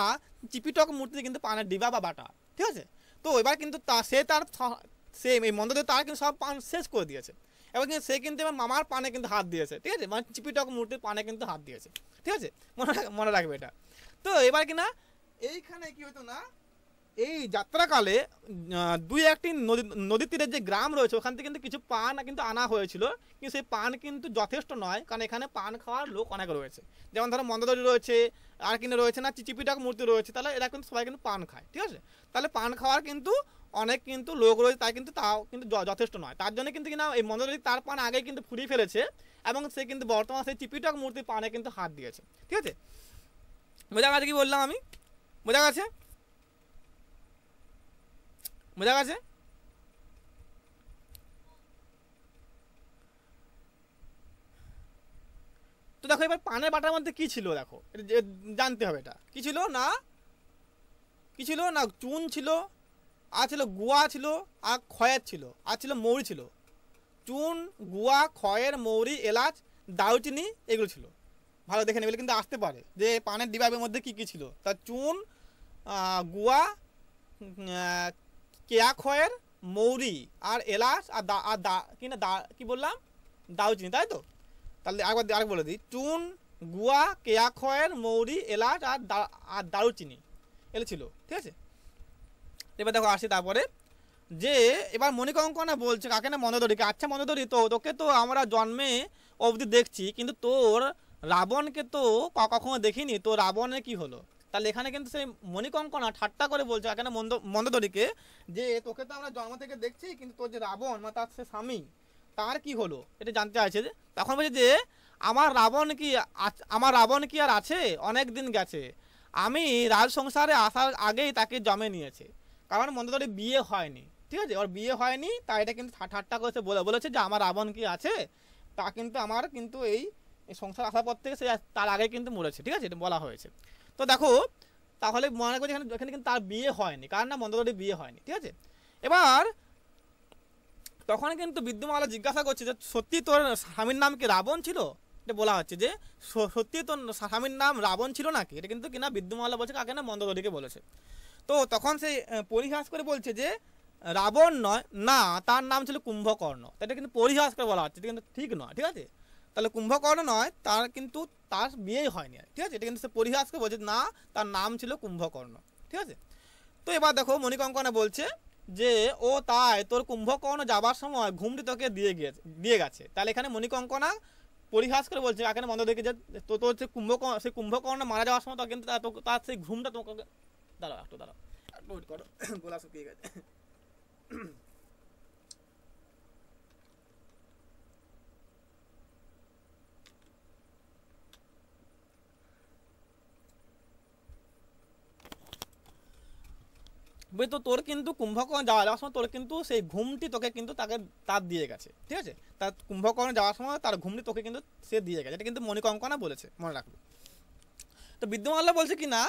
Speaker 1: চিপিটক মূর্তিতে কিন্তু পানের ডিবা বা বাটা, ঠিক আছে। তো এবার কিন্তু সে এই মন্দোদরী তার কিন্তু সব পান শেষ করে দিয়েছে, এবং সে কিন্তু এবার মামার পানে কিন্তু হাত দিয়েছে, ঠিক আছে, মানে চিপিটক মূর্তির পানে কিন্তু হাত দিয়েছে, ঠিক আছে, মনে রাখবে এটা। তো এবার কিনা এইখানে কি হতো না, এই যাত্রাকালে দুই একটি নদীর তীরের যে গ্রাম রয়েছে ওখান থেকে কিন্তু কিছু পান কিন্তু আনা হয়েছিল, কিন্তু সেই পান কিন্তু যথেষ্ট নয়, কারণ এখানে পান খাওয়ার লোক অনেক রয়েছে। যেমন ধরো মন্দোদরি রয়েছে, আর কিন্তু রয়েছে না চিচিপিটাক মূর্তি রয়েছে, তাহলে এরা কিন্তু সবাই কিন্তু পান খায়, ঠিক আছে। তাহলে পান খাওয়ার কিন্তু অনেক কিন্তু লোক রয়েছে, তাই কিন্তু তাও কিন্তু যথেষ্ট নয়। তার জন্য কিন্তু কিনা এই মন্দোদরি তার পান আগেই কিন্তু ফুরিয়ে ফেলেছে, এবং সে কিন্তু বর্তমানে সেই চিপিটাক মূর্তির পানে কিন্তু হাত দিয়েছে, ঠিক আছে। বোঝা গেছে কি বললাম আমি? বোঝা গেছে? বোঝা গেছে? তো দেখো এবার পানের বাটার মধ্যে কি ছিল, দেখো জানতে হবে। এটা কি ছিল না, কি ছিল না, চুন ছিল, আর ছিল গুয়া ছিল, আর খয়ের ছিল, আর ছিল মৌরি ছিল। চুন, গুয়া, খয়ের, মৌরি, এলাচ, দারুচিনি এগুলো ছিল। ভালো দেখে নেবে, কিন্তু আসতে পারে যে পানের ডিবাবের মধ্যে কি কি ছিল। তা চুন, গুয়া, কেয়া খয়ের, মৌরি, আর এলাচ, আর কি বললাম, দারুচিনি, তাই তো? তাহলে আরেক বলে দিই, চুন, গুয়া, কেয়া খয়ের, মৌরি, এলাচ, আর দারুচিনি এগুলো ছিল, ঠিক আছে। এবার দেখো আসি তারপরে, যে এবার মণিকঙ্কনা বলছে কাকে না, মন্দোদরিকে। আচ্ছা মন্দোদরি, তো তোকে তো আমরা জন্মে অবধি দেখছি, কিন্তু তোর রাবণকে তো কখনো দেখিনি, তো রাবণের কি হলো? তাহলে এখানে কিন্তু সেই মণিকঙ্কনা ঠাট্টা করে বলছে কাকে না, মন্দোদরিকে, যে তোকে তো আমরা জন্ম থেকে দেখছি, কিন্তু তোর যে রাবণ মানে তার সে স্বামী, তার কি হলো এটা জানতে চাইছে। যে তখন বলছে যে আমার রাবণ কি আর আছে, অনেক দিন গেছে, আমি রাজ সংসারে আসার আগেই তাকে জমে নিয়েছে। কারণ মন্দোদরি বিয়ে হয়নি, ঠিক আছে, ওর বিয়ে হয়নি, তাই এটা কিন্তু ঠাট্টা করেছে, বলেছে যে আমার রাবণ কি আছে, তা কিন্তু আমার কিন্তু এই সংসার আসার পর থেকে সে তার আগে কিন্তু মরেছে, ঠিক আছে, এটা বলা হয়েছে। তো দেখো তাহলে মনে করছি এখানে কিন্তু তার বিয়ে হয়নি, কারণ না মন্দোদরি বিয়ে হয়নি, ঠিক আছে। এবার তখন কিন্তু বিদ্যুমালা জিজ্ঞাসা করছে যে সত্যি তোর স্বামীর নাম কি রাবণ ছিল? এটা বলা হচ্ছে যে সত্যি তোর স্বামীর নাম রাবণ ছিল নাকি, এটা কিন্তু কিনা বিদ্যুমালা বলছে কাকে না, মন্দোদরিকে বলেছে। তো তখন সেই পরিহাস করে বলছে যে রাবণ নয়, না তার নাম ছিল কুম্ভকর্ণ। এটা কিন্তু পরিহাস করে বলা হচ্ছে, এটা কিন্তু ঠিক নয়, ঠিক আছে। তাহলে কুম্ভকর্ণ নয়, তার বিয়েই হয়নি, ঠিক আছে। এটা কিন্তু সে পরিহাস করে বলছে না, তার নাম ছিল কুম্ভকর্ণ, ঠিক আছে। তো এবার দেখো মণিকঙ্কনা বলছে যে ও তাই, তোর কুম্ভকর্ণ যাবার সময় ঘুমটি তোকে দিয়ে গেছে। তাহলে এখানে মণিকঙ্কনা পরিহাস করে বলছে এখানে মন্দোদরিকে যে তোর সেই কুম্ভকর্ণ মারা যাওয়ার সময় কিন্তু তার সেই ঘুমটা তোমাকে, দাঁড়াও একটু ওয়েট করো, গলা শুকিয়ে গেছে। বুঝলি তো, তোর কিন্তু কুম্ভকর্ণ যাওয়ার সময় তোর কিন্তু সেই ঘুমটি তোকে কিন্তু তার দিয়ে গেছে, ঠিক আছে। তার কুম্ভকর্ণ যাওয়ার সময় তার ঘুমটি তোকে কিন্তু সে দিয়ে গেছে, এটা কিন্তু মণিকঙ্কনা বলেছে, মনে রাখবে। তো বিদ্যুমাল্য বলছে কি না,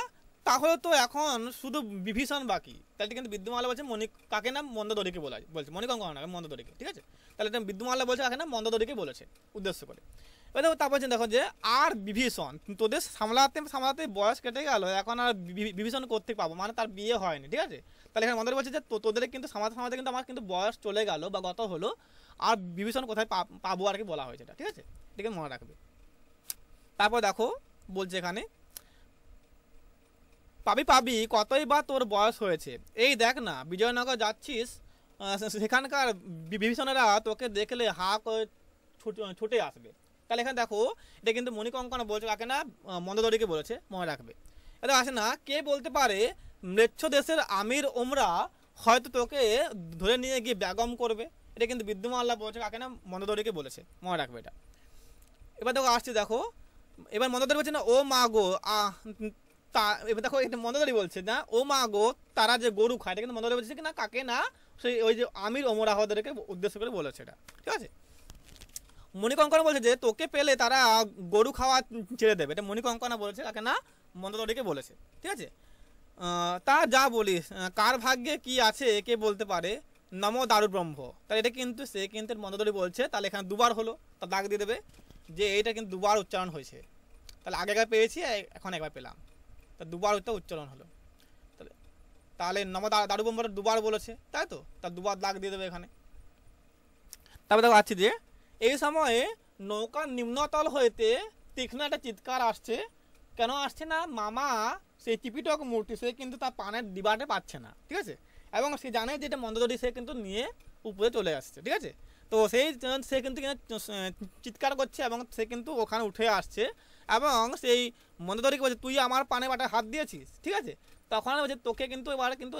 Speaker 1: তাহলে তো এখন শুধু বিভীষণ বাকি। তাহলে কিন্তু বিদ্যুমাল্য বলছে কাকে না, মন্দোদরিকে বলছে, মণিকঙ্কনা না, মন্দোদরিকে, ঠিক আছে। তাহলে বিদ্যুমাল্য বলছে কাকে না, মন্দোদরিকে বলেছে উদ্দেশ্য করে। এবার দেখো তারপর দেখো যে আর বিভীষণ, তোদের সামলাতে বয়স কেটে গেল, এখন আর বিভীষণ করতে পাবো, মানে তার বিয়ে হয়নি, ঠিক আছে। তাহলে এখানে মন্দোদরি বলছে যে তোদের কিন্তু সামলাতে কিন্তু আমার কিন্তু বয়স চলে গেল বা গত হলো, আর বিভীষণ কোথায় পাবো আর কি বলা হয়েছে, এটা ঠিক আছে, এটাকে মনে রাখবে। তারপর দেখো বলছে এখানে পাবি কতই বা তোর বয়স হয়েছে, এই দেখ না বিজয়নগর যাচ্ছিস, সেখানকার বিভীষণেরা তোকে দেখলে হা করে ছুটে আসবে। তাহলে এখানে দেখো এটা কিন্তু মণিকঙ্কনা বলছে কাকে না, মন্দোদরিকে বলেছে, মনে রাখবে। এটা আসে না, কে বলতে পারে ম্লেচ্ছ দেশের আমির ওমরা হয়তো তোকে ধরে নিয়ে গিয়ে ব্যাগম করবে। এটা কিন্তু বিদ্যুমাল্লা বলছে কাকে না, মন্দোদরিকে বলেছে, মনে রাখবে এটা। এবার দেখো আসছে, দেখো এবার মন্দোদরি বলছে না, ও মা গো এবার দেখো এটা মন্দোদরি বলছে না, ও মা গো তারা যে গরু খায়, এটা কিন্তু মন্দোদরি বলছে কি না, কাকে না, সেই ওই যে আমির ওমরাহদেরকে উদ্দেশ্য করে বলেছে এটা, ঠিক আছে। মণিকঙ্কনা বলছে যে তোকে পেলে তারা গরু খাওয়া ছেড়ে দেবে, এটা মণিকঙ্কনা বলেছে কাকে না, মন্দোদরিকে বলেছে, ঠিক আছে। তা যা বলিস, কার ভাগ্যে কি আছে কে বলতে পারে, নমো দারু ব্রহ্ম। তাহলে এটা কিন্তু সে কিন্তু মন্দোদরি বলছে, তাহলে এখানে দুবার হলো, তা দাগ দিয়ে দেবে যে এইটা কিন্তু দুবার উচ্চারণ হয়েছে। তাহলে আগে একবার পেয়েছি, এখন একবার পেলাম, তা দুবার উচ্চারণ হলো। তাহলে নমো দারু ব্রহ্মটা দুবার বলেছে, তাই তো, তার দুবার দাগ দিয়ে দেবে এখানে। তারপরে দেখো আছি যে এই সময়ে নৌকার নিম্নতল হইতে তীক্ষ্ণ একটা চিৎকার আসছে, কেন আসছে না, মামা সেই টিপিটক মূর্তি সে কিন্তু তার পানের ডিবাটা পাচ্ছে না, ঠিক আছে, এবং সে জানে যে এটা মন্দোদরি সে কিন্তু নিয়ে উপরে চলে আসছে, ঠিক আছে। তো সে কিন্তু চিৎকার করছে এবং সে কিন্তু ওখানে উঠে আসছে এবং সেই মন্দোদরিকে বলছে তুই আমার পানে বাটা হাত দিয়েছিস, ঠিক আছে। তখন বলছে তোকে কিন্তু এবার কিন্তু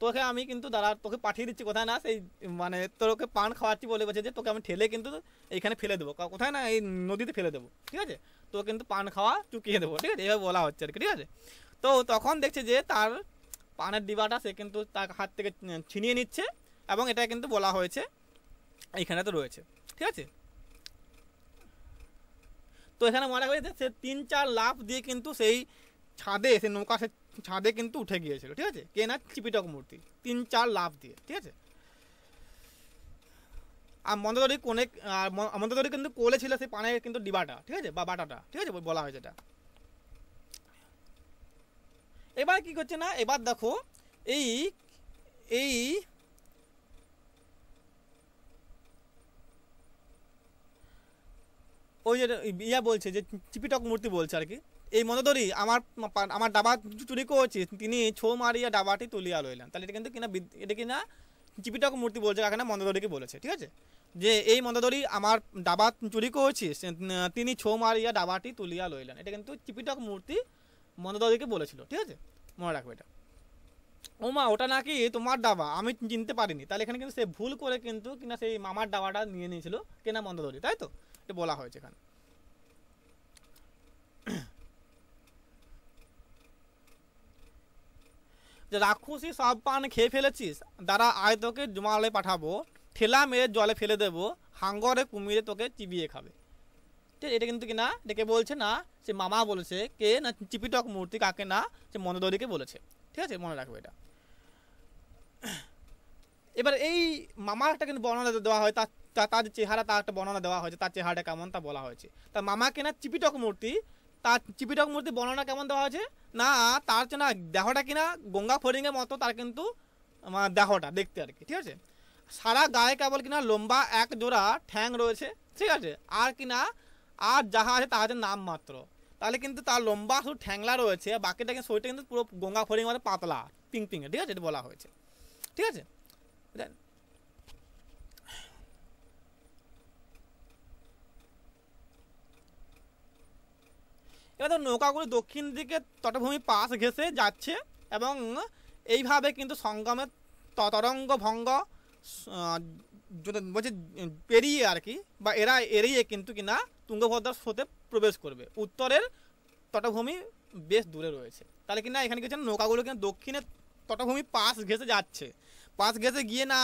Speaker 1: তোকে আমি কিন্তু দাঁড়া তোকে পাঠিয়ে দিচ্ছি কোথায় না, সেই মানে তোকে পান খাওয়াচ্ছি বলে বলছে যে তোকে আমি ঠেলে কিন্তু এইখানে ফেলে দেবো, কোথায় না এই নদীতে ফেলে দেবো, ঠিক আছে, তো কিন্তু পান খাওয়া চুকিয়ে দেবো, ঠিক আছে, এভাবে বলা হচ্ছে আর কি, ঠিক আছে। তো তখন দেখছে যে তার পানের ডিবাটা সে কিন্তু তার হাত থেকে ছিনিয়ে নিচ্ছে এবং এটা কিন্তু বলা হয়েছে এইখানে তো রয়েছে, ঠিক আছে। তো এখানে মনে করেছে সে 3-4 লাফ দিয়ে কিন্তু সেই ছাদে, সে নৌকা সে ছাদে কিন্তু উঠে গিয়েছিল, ঠিক আছে, কে না চিপিটক মূর্তি 3-4 লাফ দিয়ে, ঠিক আছে। আর মন্দোদরি কিন্তু কোলে ছিল সেই পানের কিন্তু ডিবাটা, ঠিক আছে, বা বাটাটা, ঠিক আছে, বলা হয়েছে এটা। এবার কি করছে না, এবার দেখো এই এই ওই যে বলছে যে চিপিটক মূর্তি বলছে আর কি, এই মন্দোদরি আমার ডাবা চুরি করেছি, তিনি ছো মারিয়া ডাবাটি তুলিয়া লইলেন। তাহলে এটা কিন্তু এটা কিনা চিপিটক মূর্তি বলছে, কাকে না মন্দোদরিকে বলেছে, ঠিক আছে, যে এই মন্দোদরি আমার ডাবা চুরি করেছি, তিনি ছো মারিয়া ডাবাটি তুলিয়া লইলেন। এটা কিন্তু চিপিটক মূর্তি মন্দোদরিকে বলেছিল, ঠিক আছে, মনে রাখবে এটা। ও মা ওটা নাকি তোমার ডাবা, আমি চিনতে পারিনি। তাহলে এখানে কিন্তু সে ভুল করে কিন্তু কিনা সেই মামার ডাবাটা নিয়ে নিয়েছিল কেনা মন্দোদরি, তাই তো, এটা বলা হয়েছে এখানে। যে রাক্ষসী সব পান খেয়ে ফেলেছিস, দাঁড়া আয় তোকে জমালে পাঠাবো, ঠেলা মেরে জলে ফেলে দেবো, হাঙ্গরে কুমিরে তোকে চিবিয়ে খাবে। ঠিক, এটা কিন্তু কিনা ডেকে বলছে না সে মামা বলেছে, কে না চিপিটক মূর্তি, কাকে না সে মন্দোদরিকে বলেছে, ঠিক আছে, মনে রাখবে এটা। এবার এই মামার একটা কিন্তু বর্ণনা দেওয়া হয়, তার যে চেহারা, তার একটা বর্ণনা দেওয়া হয়েছে, তার চেহারাটা কেমন তা বলা হয়েছে। তার মামাকে না চিপিটক মূর্তি, তার চিপিটক মূর্তি বর্ণনা কেমন দেওয়া হয়েছে না, তার হচ্ছে না দেহটা কিনা গঙ্গা ফড়িংয়ের মতো, তার কিন্তু দেহটা দেখতে আর কি, ঠিক আছে। সারা গায়ে কেবল কিনা লম্বা এক জোড়া ঠ্যাং রয়েছে, ঠিক আছে, আর কিনা আর যাহা আছে তা হচ্ছে নাম মাত্র। তাহলে কিন্তু তার লম্বা শুধু ঠ্যাংলা রয়েছে, বাকিটা কিন্তু শরীরটা কিন্তু পুরো গঙ্গা ফড়িং মানে পাতলা পিং পিংয়ে, ঠিক আছে, এটা বলা হয়েছে, ঠিক আছে। এবার তো নৌকাগুলো দক্ষিণ দিকে তটভূমি পাশ ঘেঁষে যাচ্ছে এবং এইভাবে কিন্তু সঙ্গমের তরঙ্গ ভঙ্গ বলছে পেরিয়ে আর কি, বা এরা এড়িয়ে কিন্তু কিনা তুঙ্গভদ্রার স্রোতে প্রবেশ করবে। উত্তরের তটভূমি বেশ দূরে রয়েছে, তাহলে কিনা এখানে কিছু নৌকাগুলো কিনা দক্ষিণের তটভূমি পাশ ঘেঁষে যাচ্ছে, পাশ ঘেঁষে গিয়ে না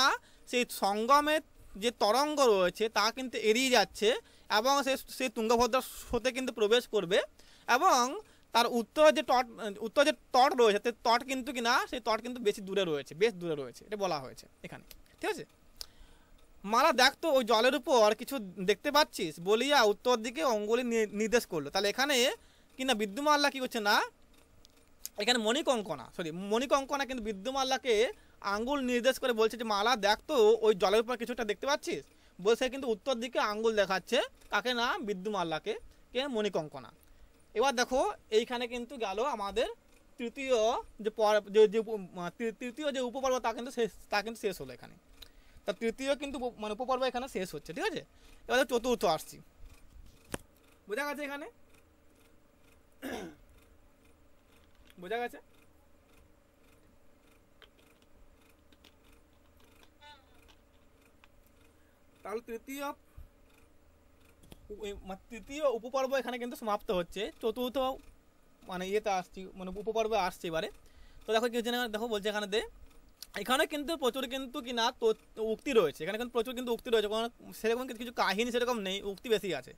Speaker 1: সেই সঙ্গমের যে তরঙ্গ রয়েছে তা কিন্তু এড়িয়ে যাচ্ছে এবং সেই তুঙ্গভদ্রার স্রোতে কিন্তু প্রবেশ করবে। এবং তার উত্তর যে তট রয়েছে, তট কিন্তু কিনা সেই তট কিন্তু বেশি দূরে রয়েছে, বেশ দূরে রয়েছে, এটা বলা হয়েছে এখানে, ঠিক আছে। মালা দেখ তো ওই জলের উপর কিছু দেখতে পাচ্ছিস বলিয়া উত্তর দিকে অঙ্গুলি নির্দেশ করলো। তাহলে এখানে কিনা বিদ্যুমাল্লা কি করছে না, এখানে মণিকঙ্কনা কিন্তু বিদ্যুমাল্লাকে আঙ্গুল নির্দেশ করে বলছে যে মালা দেখ তো ওই জলের উপর কিছুটা দেখতে পাচ্ছিস, বলছে কিন্তু উত্তর দিকে আঙ্গুল দেখাচ্ছে, কাকে না বিদ্যুমাল্লাকে, কে মণিকঙ্কনা। এবার দেখো এইখানে কিন্তু গেল আমাদের তৃতীয় যে উপপর্ব তা কিন্তু শেষ হলো এখানে। তা তৃতীয় কিন্তু মানে উপপর্ব এখানে শেষ হচ্ছে, ঠিক আছে। এবার চতুর্থ আসছি, বোঝা গেছে এখানে, বোঝা গেছে। তাহলে তৃতীয় উপপর্ব এখানে কিন্তু সমাপ্ত হচ্ছে। চতুর্থ মানে ইয়েতে আসছি, মানে উপপর্বে আসছে এবারে। তো দেখো কি হচ্ছে না, দেখো বলছে এখানে কিন্তু প্রচুর কিন্তু কিনা উক্তি রয়েছে, এখানে কিন্তু প্রচুর কিন্তু উক্তি রয়েছে, কোনো সেরকম কিছু কাহিনী সেরকম নেই, উক্তি বেশি আছে।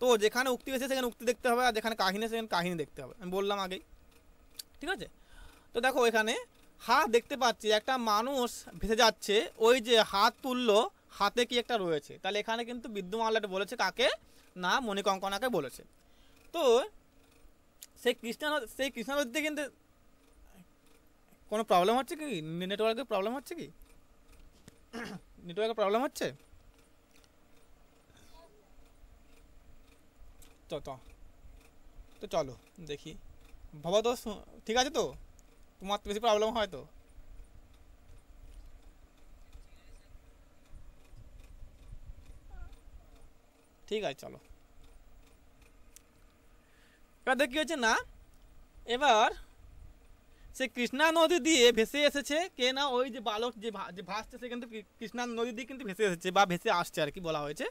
Speaker 1: তো যেখানে উক্তি বেশি সেখানে উক্তি দেখতে হবে, আর যেখানে কাহিনী সেখানে কাহিনী দেখতে হবে, আমি বললাম আগেই, ঠিক আছে। তো দেখো এখানে হাত দেখতে পাচ্ছি, একটা মানুষ ভেসে যাচ্ছে, ওই যে হাত তুললো, হাতে কি একটা রয়েছে। তাহলে এখানে কিন্তু বিদ্যুমাল্লাটা বলেছে কাকে না, মণিকঙ্কনাকে বলেছে। তো সেই কৃষ্ণা নদীতে কিন্তু কোনো প্রবলেম হচ্ছে কি, নেটওয়ার্কের প্রবলেম হচ্ছে কি, নেটওয়ার্কের প্রবলেম হচ্ছে তো তো চলো দেখি, ভাবো তো ঠিক আছে তো, তোমার তো বেশি প্রবলেম হয় তো? ঠিক আছে চলো, এবার দেখি হচ্ছে না, এবার সে কৃষ্ণা নদী দিয়ে ভেসে এসেছে কে না, ওই যে বালক যে ভাসছে সে কিন্তু কৃষ্ণা নদী দিয়ে কিন্তু ভেসে এসেছে বা ভেসে আসছে আর কি বলা হয়েছে।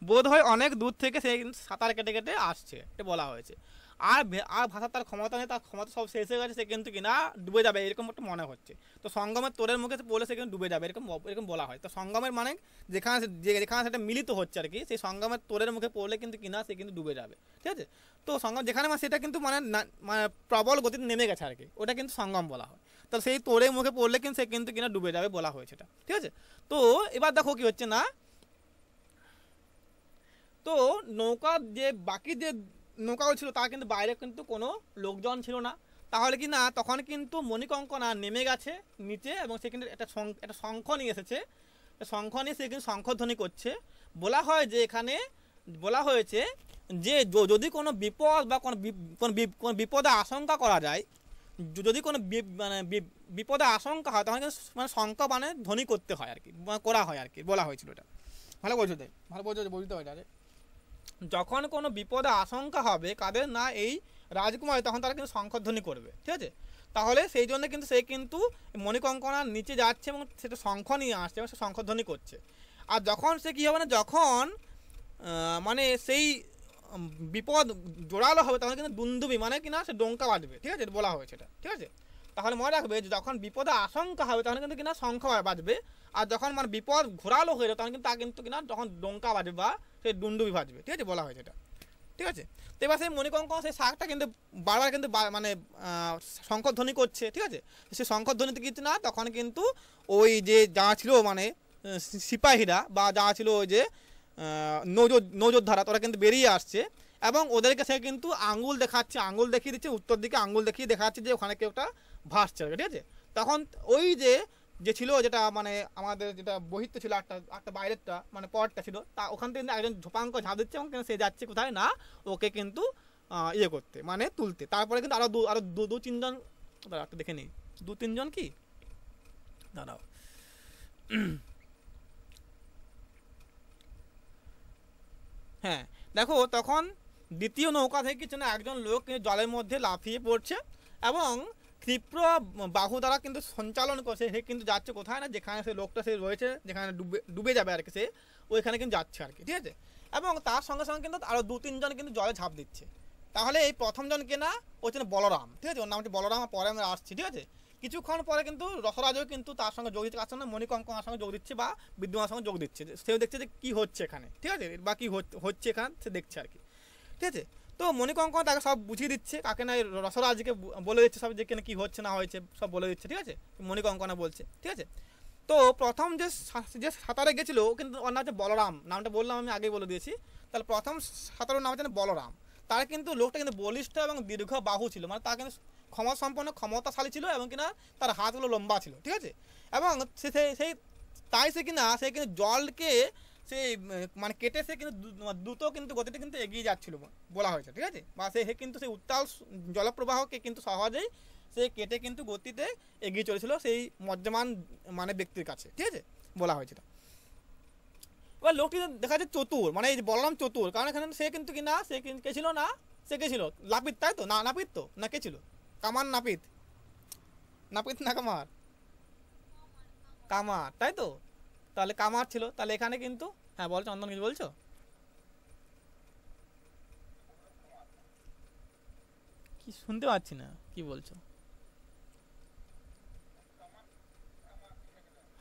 Speaker 1: বোধ হয় অনেক দূর থেকে সে কিন্তু সাঁতার কেটে কেটে আসছে, এটা বলা হয়েছে। আর ভাষার তার ক্ষমতা নেই, তার ক্ষমতা সব শেষ হয়ে গেছে, সে কিন্তু কিনা ডুবে যাবে এরকম একটা মনে হচ্ছে। তো সঙ্গমের তোরের মুখে পড়লে সে কিন্তু ডুবে যাবে এরকম এরকম বলা হয়। তো সঙ্গমের মানে যেখানে সেটা মিলিত হচ্ছে আর কি, সেই সঙ্গমের তোরের মুখে পড়লে কিন্তু কিনা সে কিন্তু ডুবে যাবে, ঠিক আছে। তো সঙ্গম যেখানে মানে সেটা কিন্তু মানে প্রবল গতিতে নেমে গেছে আর কি, ওটা কিন্তু সঙ্গম বলা হয়। তো সেই তোরের মুখে পড়লে কিন্তু সে কিন্তু কিনা ডুবে যাবে বলা হয়েছে এটা, ঠিক আছে। তো এবার দেখো কি হচ্ছে না, তো নৌকা যে বাকি যে নৌকাও ছিল তার কিন্তু বাইরে কিন্তু কোনো লোকজন ছিল না। তাহলে কি না তখন কিন্তু মণিকঙ্কনা নেমে গেছে নিচে, এবং সে কিন্তু একটা শঙ্খ নিয়ে এসেছে, শঙ্খ নিয়ে সে কিন্তু শঙ্খধ্বনি করছে। বলা হয় যে এখানে বলা হয়েছে যে যদি কোনো বিপদ বা কোনো বিপদে আশঙ্কা করা যায়, যদি কোনো মানে বিপদে আশঙ্কা হয় তখন কিন্তু মানে শঙ্খ মানে ধ্বনি করতে হয় আর কি, করা হয় আর কি, বলা হয়েছিল এটা। ভালো বলছো তাই, ভালো বলছো, বুঝতে হয় আরে, যখন কোনো বিপদে আশঙ্কা হবে কাদের না এই রাজকুমারী, তখন তারা কিন্তু শঙ্খধ্বনি করবে, ঠিক আছে। তাহলে সেই জন্য কিন্তু সে কিন্তু মণিকঙ্কনার নিচে যাচ্ছে এবং সেটা শঙ্খ নিয়ে আসছে এবং সে শঙ্খধ্বনি করছে। আর যখন সে কী হবে না, যখন মানে সেই বিপদ জোরালো হবে তখন কিন্তু দুন্দুবি মানে কি না সে ডঙ্কা বাজবে, ঠিক আছে, বলা হয়েছে এটা, ঠিক আছে। তাহলে মনে রাখবে যে যখন বিপদে আশঙ্কা হবে তখন কিন্তু কিনা শঙ্খ বাজবে, আর যখন মানে বিপদ ঘোরালো হয়ে যাবে তখন কিন্তু তা কিন্তু কিনা তখন ডঙ্কা বাজবে বা সেই দুন্দুবি বাজবে, ঠিক আছে, বলা হয়েছে এটা, ঠিক আছে। তো এবার সেই মণিকঙ্কন সেই শাকটা কিন্তু বারবার কিন্তু মানে শঙ্খধ্বনি করছে, ঠিক আছে। সে শঙ্খধ্বনিতে কিন্তু না তখন কিন্তু ওই যে যা ছিল মানে সিপাহীরা বা যা ছিল ওই যে নৌযোদ্ধারা তারা কিন্তু বেরিয়ে আসছে, এবং ওদেরকে সে কিন্তু আঙ্গুল দেখাচ্ছে, আঙ্গুল দেখিয়ে দিচ্ছে, উত্তর দিকে আঙ্গুল দেখিয়ে দেখাচ্ছে যে ওখানে কেউ একটা ভাসছে, ঠিক আছে। তখন ওই যে ছিল যেটা মানে আমাদের যেটা বহিত্ব ছিল একটা বাইরেরটা মানে পরটা ছিল, তা ওখান থেকে একজন ঝোপাঙ্ক ঝাঁপ দিচ্ছে এবং সে যাচ্ছে কোথায় না ওকে কিন্তু ইয়ে করতে মানে তুলতে। তারপরে কিন্তু আরো দু তিনজন, একটা দেখে নিই, 2-3 জন কি দাঁড়াও, হ্যাঁ দেখো তখন দ্বিতীয় নৌকা থেকে কিছু না একজন লোক কিন্তু জলের মধ্যে লাফিয়ে পড়ছে এবং ক্ষিপ্র বাহু দ্বারা কিন্তু সঞ্চালন করছে, সে কিন্তু যাচ্ছে কোথায় না যেখানে সে লোকটা সে রয়েছে, যেখানে ডুবে যাবে আর কি, সে ওইখানে কিন্তু যাচ্ছে আর কি, ঠিক আছে। এবং তার সঙ্গে সঙ্গে কিন্তু আরও 2-3 জন কিন্তু জলে ঝাঁপ দিচ্ছে। তাহলে এই প্রথম জনকে না হচ্ছে বলরাম, ঠিক আছে, ওর নাম হচ্ছে বলরাম, পরে আমরা আসছি, ঠিক আছে। কিছুক্ষণ পরে কিন্তু রসরাজও কিন্তু তার সঙ্গে যোগ দিচ্ছে, কার সঙ্গে মণিকঙ্কনার সঙ্গে যোগ দিচ্ছে বা বিদ্যমানের সঙ্গে যোগ দিচ্ছে, সেও দেখছে যে কী হচ্ছে এখানে, ঠিক আছে, বা কী হচ্ছে এখানে সে দেখছে আর কি, ঠিক আছে। তো মণিকঙ্কন তাকে সব বুঝিয়ে দিচ্ছে, কাকে না রসরাজকে বলে দিচ্ছে সব যে কী হচ্ছে না হয়েছে সব বলে দিচ্ছে, ঠিক আছে, মণিকঙ্কনা বলছে, ঠিক আছে। তো প্রথম যে সাঁতারে গেছিলো কিন্তু ওর নাম হচ্ছে বলরাম, নামটা বললাম আমি আগেই বলে দিয়েছি। তাহলে প্রথম সাঁতারের নাম হচ্ছে বলরাম। তার কিন্তু লোকটা কিন্তু বলিষ্ঠ এবং দীর্ঘ বাহু ছিল, মানে তার কিন্তু ক্ষমতাশালী ছিল এবং কিনা তার হাতগুলো লম্বা ছিল, ঠিক আছে। এবং সে কিনা জলকে সে মানে কেটে সে কিন্তু দ্রুত কিন্তু গতিতে কিন্তু এগিয়ে যাচ্ছিল বলা হয়েছে, ঠিক আছে, বা সে কিন্তু সেই উত্তাল জলপ্রবাহকে কিন্তু সহজেই সে কেটে কিন্তু গতিতে এগিয়ে চলেছিল সেই মধ্যমান মানে ব্যক্তির কাছে, ঠিক আছে, বলা হয়েছিল। এবার লোকটি দেখা যাচ্ছে চতুর, মানে এই বলরাম চতুর, কারণ এখানে সে কিন্তু কিনা সে কে ছিল না, সে কে ছিল নাপিত, তাই তো, না নাপিত তো না কে ছিল, কামার নাপিত, নাপিত না কামার, কামার তাই তো, তাহলে কামার ছিল। তাহলে এখানে কিন্তু হ্যাঁ বল চন্দন কিছু বলছো, কি শুনতে পাচ্ছি না কি বলছো,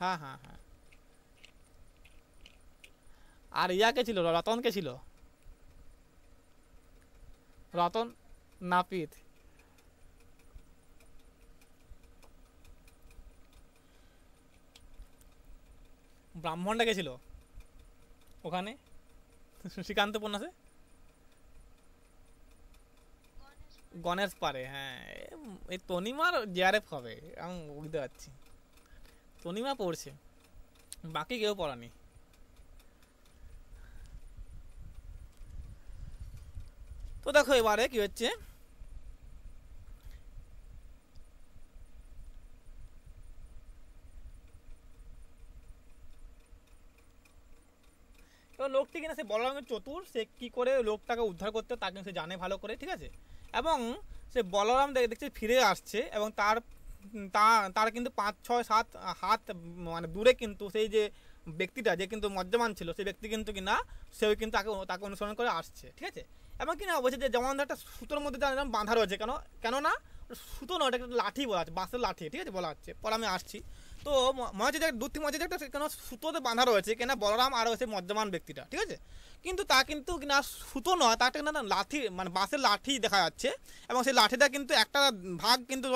Speaker 1: হ্যাঁ হ্যাঁ হ্যাঁ। আর ইয়াকে ছিল, রতনকে ছিল, রতন নাপিত, ব্রাহ্মণটা কে ছিল ওখানে শ্রীকান্ত উপন্যাসে, গণেশ পারে, হ্যাঁ এই তনিমার জেআরএফ হবে আমি বুঝতে পারছি, তনিমা পড়ছে বাকি কেউ পড়ানি। তো দেখো এবারে কি হচ্ছে, তো লোকটি কিনা সে বলরামের চতুর, সে কি করে লোকটাকে উদ্ধার করতে তাকে সে জানে ভালো করে, ঠিক আছে। এবং সে বলরাম দেখছে ফিরে আসছে এবং তার কিন্তু 5-6-7 হাত মানে দূরে কিন্তু সেই যে ব্যক্তিটা যে কিন্তু মদ্যমান ছিল সেই ব্যক্তি কিন্তু কিনা সেও কিন্তু তাকে অনুসরণ করে আসছে, ঠিক আছে। এবং কিনা বলছে যে যেমন একটা সুতোর মধ্যে যেমন বাঁধা রয়েছে, কেননা সুতো নয়, এটা একটা লাঠি বলা হচ্ছে, বাঁশের লাঠি, ঠিক আছে বলা হচ্ছে, পরে আমি আসছি। তো মনে হচ্ছে যে দুটি মধ্যে যে একটা কেন সুতোতে বাঁধা রয়েছে কেনা বলরাম আর হচ্ছে মদ্যমান ব্যক্তিটা, ঠিক আছে। কিন্তু তা কিন্তু কিনা সুতো নয়, তার একটা লাঠি মানে বাঁশের লাঠি দেখা যাচ্ছে। এবং সেই লাঠিটা কিন্তু একটা ভাগ কিন্তু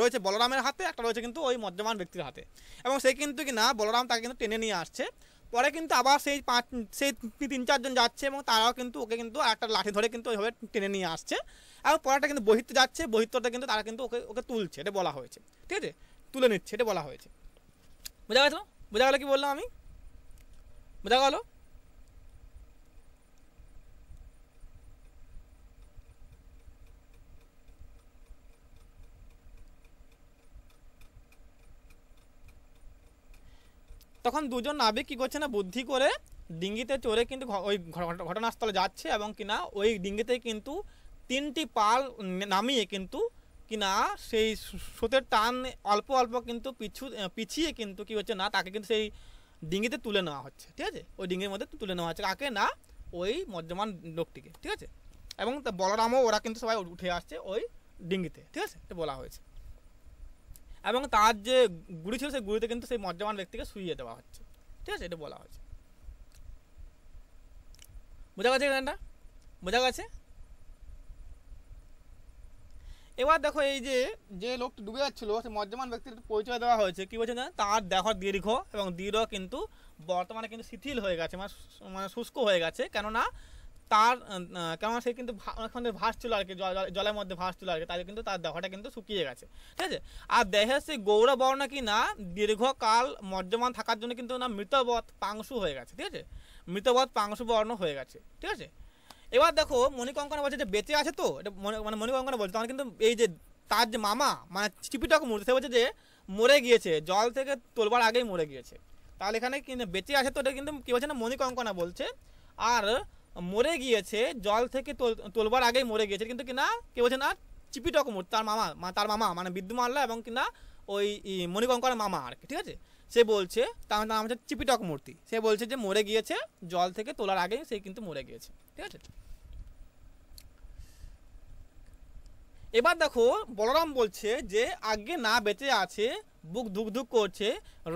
Speaker 1: রয়েছে বলরামের হাতে, একটা রয়েছে কিন্তু ওই মদ্যমান ব্যক্তির হাতে। এবং সে কিন্তু কিনা বলরাম তাকে কিন্তু টেনে নিয়ে আসছে। পরে কিন্তু আবার সেই 3-4 জন যাচ্ছে এবং তারাও কিন্তু ওকে কিন্তু একটা লাঠি ধরে কিন্তু ওইভাবে টেনে নিয়ে আসছে। এবং পরেটা কিন্তু বহিতে যাচ্ছে, বহিত্রটা কিন্তু তারা কিন্তু ওকে তুলছে, এটা বলা হয়েছে, ঠিক আছে, তুলে নিচ্ছে, এটা বলা হয়েছে। বোঝা গেল? বোঝা গেল কি বললাম আমি? বোঝা গেল? তখন দুজন নাবিক কী করছে না, বুদ্ধি করে ডিঙ্গিতে চড়ে কিন্তু ওই ঘটনাস্থলে যাচ্ছে এবং কিনা ওই ডিঙ্গিতে কিন্তু 3টি পাল নামিয়ে কিন্তু কিনা সেই স্রোতের টান অল্প অল্প কিন্তু পিছিয়ে কিন্তু কী হচ্ছে না, তাকে কিন্তু সেই ডিঙ্গিতে তুলে নেওয়া হচ্ছে, ঠিক আছে। ওই ডিঙ্গির মধ্যে তুলে নেওয়া হচ্ছে কাকে না, ওই মদ্যমান লোকটিকে, ঠিক আছে। এবং বলরামও ওরা কিন্তু সবাই উঠে আসছে ওই ডিঙ্গিতে, ঠিক আছে, এটা বলা হয়েছে। এবং তার যে গুড়ি ছিল সেই গুড়িতে কিন্তু সেই মদ্যমান ব্যক্তিকে শুইয়ে দেওয়া হচ্ছে, ঠিক আছে, এটা বলা হয়েছে। বোঝা গেছে এখানটা? বোঝা গেছে? এবার দেখো এই যে লোকটা ডুবে যাচ্ছিল সেই মদ্যমান ব্যক্তির পরিচয় দেওয়া হয়েছে, কি বলছে না, তার দেখো দীর্ঘ এবং দৃঢ় কিন্তু বর্তমানে কিন্তু শিথিল হয়ে গেছে, মানে শুষ্ক হয়ে গেছে, কেননা সে কিন্তু অনেকক্ষণ ভাসছিল আর কি, জলের মধ্যে ভাসছিল আর কি, তাই কিন্তু তার দেহটা কিন্তু শুকিয়ে গেছে, ঠিক আছে। আর দেহের সেই গৌরবর্ণ কি না দীর্ঘকাল মদ্যমান থাকার জন্য কিন্তু না মৃতবৎ পাংশু হয়ে গেছে, ঠিক আছে, মৃতবৎ পাংশু বর্ণ হয়ে গেছে, ঠিক আছে। এবার দেখো মণিকঙ্কনা বলছে যে বেঁচে আছে তো, এটা মানে মণিকঙ্কনা বলছে তখন কিন্তু এই যে তার যে মামা মানে চিপিটক মূর্তি, সে বলছে যে মরে গিয়েছে, জল থেকে তোলবার আগেই মরে গিয়েছে। তাহলে এখানে কিন্তু বেঁচে আছে তো, এটা কিন্তু কী বলছে না মণিকঙ্কনা বলছে। আর মরে গিয়েছে জল থেকে তোলবার আগেই মরে গিয়েছে কিন্তু কিনা কে বলছে না চিপিটক মূর্তি, তার মামা মানে বিদ্যুমাল্লা এবং কিনা ওই মণিকঙ্কনের মামা আর কি, ঠিক আছে। সে বলছে তার নাম হচ্ছে চিপিটক মূর্তি, সে বলছে যে মরে গিয়েছে জল থেকে তোলার আগেই সে কিন্তু মরে গিয়েছে, ঠিক আছে। এবার দেখো বলরাম বলছে যে আগে না বেঁচে আছে, বুক ধুক ধুক করছে,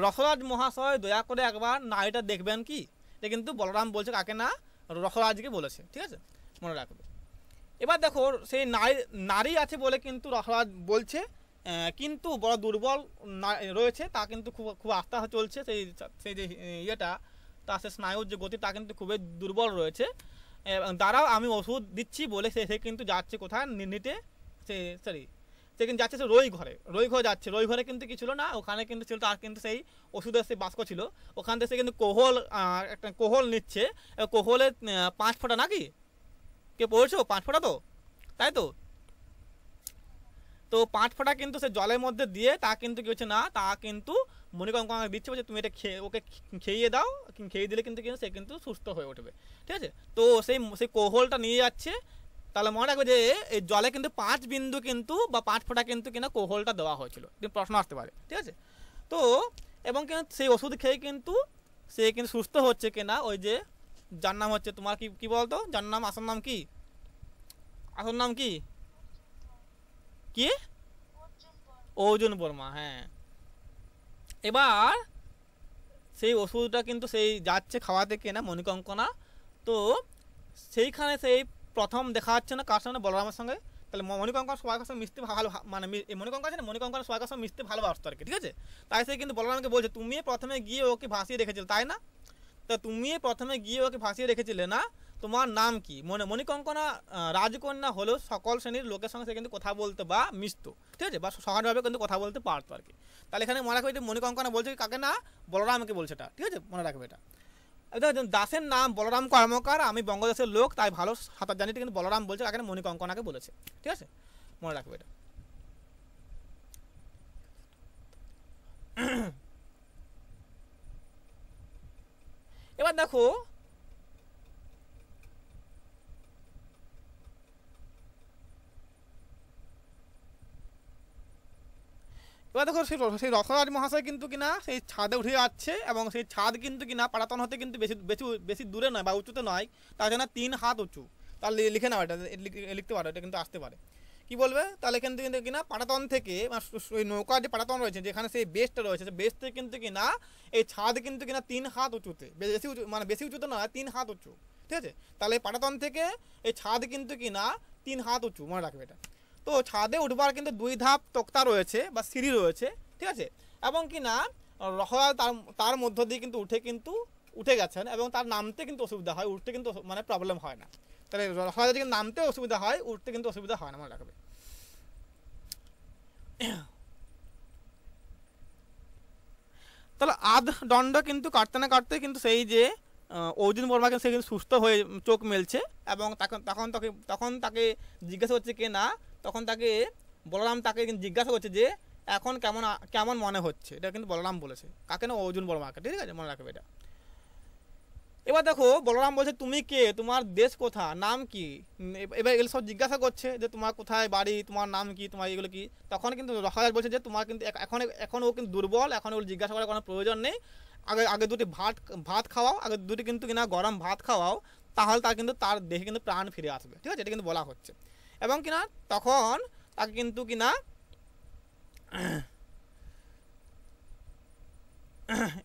Speaker 1: রসরাজ মহাশয় দয়া করে একবার নারীটা দেখবেন কি। এটা কিন্তু বলরাম বলছে কাকে না, রসরাজকে বলেছে, ঠিক আছে, মনে রাখবে। এবার দেখো সেই নারী আছে বলে কিন্তু রসরাজ বলছে, কিন্তু বড় দুর্বল রয়েছে, তা কিন্তু খুব আস্তে আস্তে চলছে, সেই যে ইয়েটা তার সে স্নায়ুর যে গতি তা কিন্তু খুবই দুর্বল রয়েছে। দাঁড়াও আমি ওষুধ দিচ্ছি বলে সে কিন্তু যাচ্ছে কোথায় নিতে, সে কিন্তু যাচ্ছে রই ঘরে যাচ্ছে। রই ঘরে কিন্তু কি ছিল না, ওখানে কিন্তু ছিল তার কিন্তু সেই ওষুধের সেই বাক্স ছিল, ওখান থেকে সে কিন্তু একটা কোহল নিচ্ছে। কোহলে 5 ফোঁটা নাকি কে পড়েছো, 5 ফোঁটা তো, তাই তো 5 ফোঁটা কিন্তু সে জলের মধ্যে দিয়ে তা কিন্তু কি হচ্ছে না, তা কিন্তু মণিকঙ্কনা দিচ্ছে, বলছে তুমি এটা ওকে খেয়ে দাও, খেয়ে দিলে কিন্তু সে কিন্তু সুস্থ হয়ে উঠবে, ঠিক আছে। তো সেই কোহলটা নিয়ে যাচ্ছে। তাহলে মনে রাখবে যে এই জলে কিন্তু 5 বিন্দু কিন্তু বা 5 ফোঁটা কিন্তু কিনা কোহলটা দেওয়া হয়েছিল, কিন্তু প্রশ্ন আসতে পারে, ঠিক আছে। তো এবং কিন্তু সেই ওষুধ খেয়ে কিন্তু সে কিন্তু সুস্থ হচ্ছে কিনা, ওই যে যার নাম হচ্ছে তোমার কি বলতো, যার নাম আসল নাম কি, আসল নাম কি কি অর্জুন বর্মা, হ্যাঁ। এবার সেই ওষুধটা কিন্তু সেই যাচ্ছে খাওয়াতে কিনা মণিকঙ্কনা। তো সেইখানে সেই প্রথম দেখা যাচ্ছে না কার সঙ্গে, বলরামের সঙ্গে। তাহলে মণিকঙ্কন সবার সঙ্গে মিশতে ভালো, মানে মণিকঙ্কন আছে না, মণিকঙ্কন সবার সঙ্গে মিশতে ভালোবাসতো আর কি, ঠিক আছে। তাই সে কিন্তু বলরামকে বলছে তুমি প্রথমে গিয়ে ওকে ভাসিয়ে রেখেছিলে তাই না, তা তুমি প্রথমে গিয়ে ওকে ভাসিয়ে রেখেছিলে না, তোমার নাম কি। মণিকঙ্কনা রাজকন্যা হলেও সকল শ্রেণীর লোকের সঙ্গে সে কিন্তু কথা বলতে বা মিশতো, ঠিক আছে, বা সহজভাবে কিন্তু কথা বলতে পারতো আর কি। তাহলে এখানে মনে রাখবে যে মণিকঙ্কনা বলছে কাকে না, বলরামকে বলছে এটা, ঠিক আছে, মনে রাখবে এটা। দাসের নাম বলরাম কর্মকার, আমি বঙ্গদেশের লোক তাই ভালো সাঁতার জানি, কিন্তু বলরাম বলছে কাকে, মণিকঙ্কনাকে বলেছে, ঠিক আছে, মনে রাখবে এটা। এবার দেখো দেখো সেই রসরাজ মহাশয় কিন্তু কিনা সেই ছাদে উঠে যাচ্ছে, এবং সেই ছাদ কিন্তু কিনা পাটাতন হতে কিন্তু বেশি বেশি বেশি দূরে নয় বা উঁচুতে নয়, তার জন্য 3 হাত উঁচু। তাহলে লিখে নাও, এটা লিখতে পারো, এটা কিন্তু আসতে পারে। কি বলবে তাহলে এখান থেকে কিন্তু কিনা পাটাতন থেকে ওই নৌকার যে পাটাতন রয়েছে যেখানে সেই বেসটা রয়েছে, সেই বেস থেকে কিন্তু কিনা এই ছাদ কিন্তু কিনা 3 হাত উঁচুতে, বেশি উঁচু মানে বেশি উঁচুতে নয়, 3 হাত উঁচু, ঠিক আছে। তাহলে এই পাটাতন থেকে এই ছাদ কিন্তু কিনা 3 হাত উঁচু, মনে রাখবে এটা। তো ছাদে উঠবার কিন্তু 2 ধাপ তক্তা রয়েছে বা সিঁড়ি রয়েছে, ঠিক আছে। এবং কিনা রসরাজ তার মধ্য দিয়ে কিন্তু উঠে গেছেন, এবং তার নামতে কিন্তু অসুবিধা হয়, উঠতে কিন্তু মানে প্রবলেম হয় না। তাহলে রসরাজ কিন্তু নামতে অসুবিধা হয়, উঠতে কিন্তু অসুবিধা হয় না, মনে রাখবে। তাহলে আধ দণ্ড কিন্তু কাটতে না কাটতে কিন্তু সেই যে অর্জুন বর্মাকে সে কিন্তু সুস্থ হয়ে চোখ মেলছে, এবং তখন তাকে জিজ্ঞাসা করছে কে না, তখন তাকে বলরাম তাকে কিন্তু জিজ্ঞাসা করছে যে এখন কেমন মনে হচ্ছে। এটা কিন্তু বলরাম বলেছে, কাকে না, অর্জুন বর্মাকে, ঠিক আছে, মনে রাখবে এটা। এবার দেখো বলরাম বলছে তুমি কে, তোমার দেশ কোথা, নাম কি। এবার এগুলো সব জিজ্ঞাসা করছে যে তোমার কোথায় বাড়ি, তোমার নাম কি, তোমার এগুলো কি। তখন কিন্তু রসরাজ বলছে যে তোমার কিন্তু এখন ও কিন্তু দুর্বল, এখন ওগুলো জিজ্ঞাসা করার কোনো প্রয়োজন নেই। আগে দুটি ভাত খাওয়াও, আগে দুটি কিন্তু কিনা গরম ভাত খাওয়াও, তাহলে তার দেহে কিন্তু প্রাণ ফিরে আসবে, ঠিক আছে, এটা কিন্তু বলা হচ্ছে। এবং কিনা তখন তাকে কিন্তু কিনা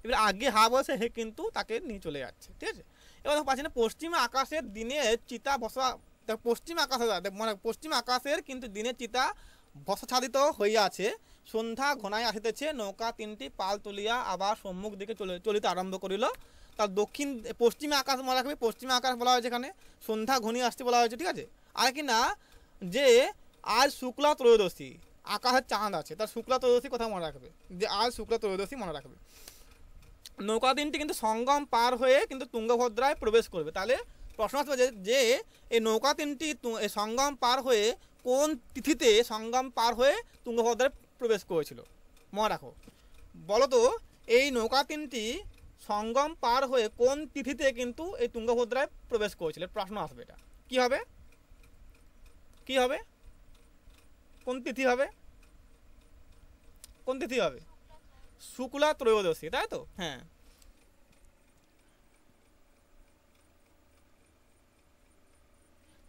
Speaker 1: এবার আগে হা বসে হে কিন্তু তাকে নিয়ে চলে যাচ্ছে, ঠিক আছে। এবার দেখো পাচ্ছি না পশ্চিমে আকাশের দিনে চিতা বসা, পশ্চিম আকাশের কিন্তু দিনে চিতা বসাচ্ছাদিত হইয়াছে, সন্ধ্যা ঘনায় আসিতেছে, নৌকা 3টি পাল তুলিয়া আবার সম্মুখ দিকে চলিতে আরম্ভ করিল। তার পশ্চিমে আকাশ মনে রাখবে, পশ্চিমে আকাশ বলা হয়েছে এখানে, সন্ধ্যা ঘনিয়ে আসতে বলা হয়েছে, ঠিক আছে। আর কি না যে আজ শুক্লা ত্রয়োদশী, আকাশের চাঁদ আছে, তার শুক্লা ত্রয়োদশী কথা মনে রাখবে, যে আজ শুক্লা ত্রয়োদশী মনে রাখবে। নৌকা 3টি কিন্তু সঙ্গম পার হয়ে কিন্তু তুঙ্গভদ্রায় প্রবেশ করবে। তাহলে প্রশ্ন আসবে যে এই নৌকা 3টি সঙ্গম পার হয়ে কোন তিথিতে সঙ্গম পার হয়ে তুঙ্গভদ্রায় প্রবেশ করেছিল, মনে রাখো। বলো তো এই নৌকা 3টি সঙ্গম পার হয়ে কোন তিথিতে কিন্তু এই তুঙ্গভদ্রায় প্রবেশ করেছিল, প্রশ্ন আসবে। এটা কি হবে, কি হবে, কোন তিথি হবে, কোন তিথি হবে, শুক্লা ত্রয়োদশী, তাই তো, হ্যাঁ।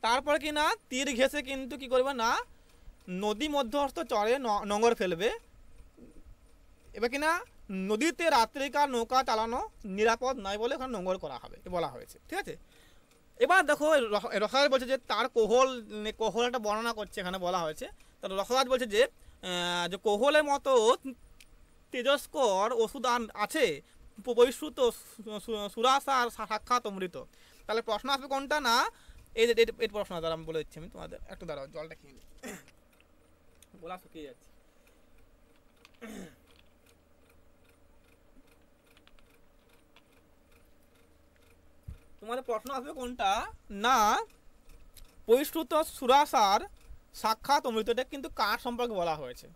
Speaker 1: তারপরে কি না তীর ঘেঁষে কিন্তু কি করবে না নদী মধ্যস্থ চরে নোঙর ফেলবে। এবার কিনা নদীতে রাত্রিকাল নৌকা চালানো নিরাপদ নয় বলে ওখানে নোঙর করা হবে বলা হয়েছে, ঠিক আছে। এবার দেখো রসরাজ বলছে যে তার কোহল একটা বর্ণনা করছে, এখানে বলা হয়েছে। তার রসরাজ বলছে যে কোহলের মতো তেজস্কর ওষুধ আছে, বৈশ্রুত সুরাসার সাক্ষাৎ অমৃত। তাহলে প্রশ্ন আসবে কোনটা না, এই প্রশ্ন দ্বারা আমি বলে দিচ্ছি, আমি তোমাদের একটু দাঁড়াও, জলটা খেয়ে নিই, গলা শুকিয়ে যাচ্ছে। তোমাদের প্রশ্ন আসবে কোনটা না, বৈশ্রুত সুরাসার সাক্ষাৎ অমৃত, এটা কিন্তু কার সম্পর্কে বলা হয়েছে,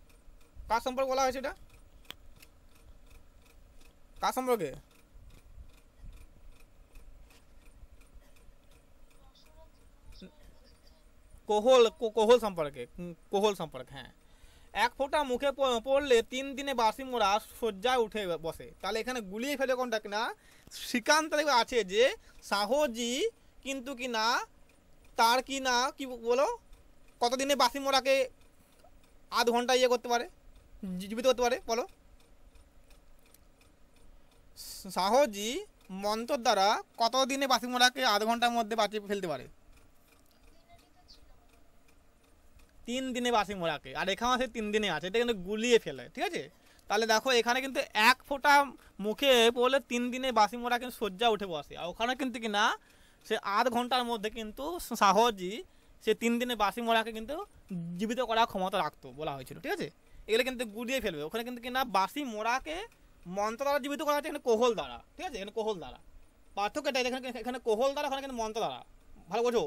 Speaker 1: কার সম্পর্কে বলা হয়েছে, এটা কার সম্পর্কে, কোহল সম্পর্কে, কোহল সম্পর্কে, হ্যাঁ। 1 ফোঁটা মুখে পড়লে 3 দিনে বাসি মোড়া শয্যায় উঠে বসে। তাহলে এখানে গুলিয়ে ফেলে কোনটা কিনা, শ্রীকান্ত আছে যে সাহজি কিন্তু কিনা তার কি না কি বলো কতদিনে বাসি মোড়াকে আধ ঘন্টা ইয়ে করতে পারে, জীবিত করতে পারে, বলো। সাহজি মন্ত্র দ্বারা কতদিনে বাসি মোড়াকে আধ ঘন্টার মধ্যে বাঁচিয়ে ফেলতে পারে, 3 দিনে বাসি মোড়াকে, আর এখানে আছে 3 দিনে আছে, এটা কিন্তু গুলিয়ে ফেলে, ঠিক আছে। তাহলে দেখো এখানে কিন্তু 1 ফোঁটা মুখে পড়লে 3 দিনে বাসি মোড়া কিন্তু শয্যা উঠে বসে, আর ওখানে কিন্তু কিনা সে আধ ঘন্টার মধ্যে কিন্তু সাহজি সে 3 দিনে বাসি মোড়াকে কিন্তু জীবিত করার ক্ষমতা রাখতো বলা হয়েছিল, ঠিক আছে। এগুলো কিন্তু গুলিয়ে ফেলবে, ওখানে কিন্তু কিনা বাসি মোড়াকে মন্ত্র দ্বারা জীবিত করা হচ্ছে, এখানে কোহল দ্বারা, ঠিক আছে, এখানে কোহল দ্বারা। পার্থক্য এটা, এখানে কোহল দ্বারা, ওখানে কিন্তু মন্ত্র দ্বারা, ভালো বোঝো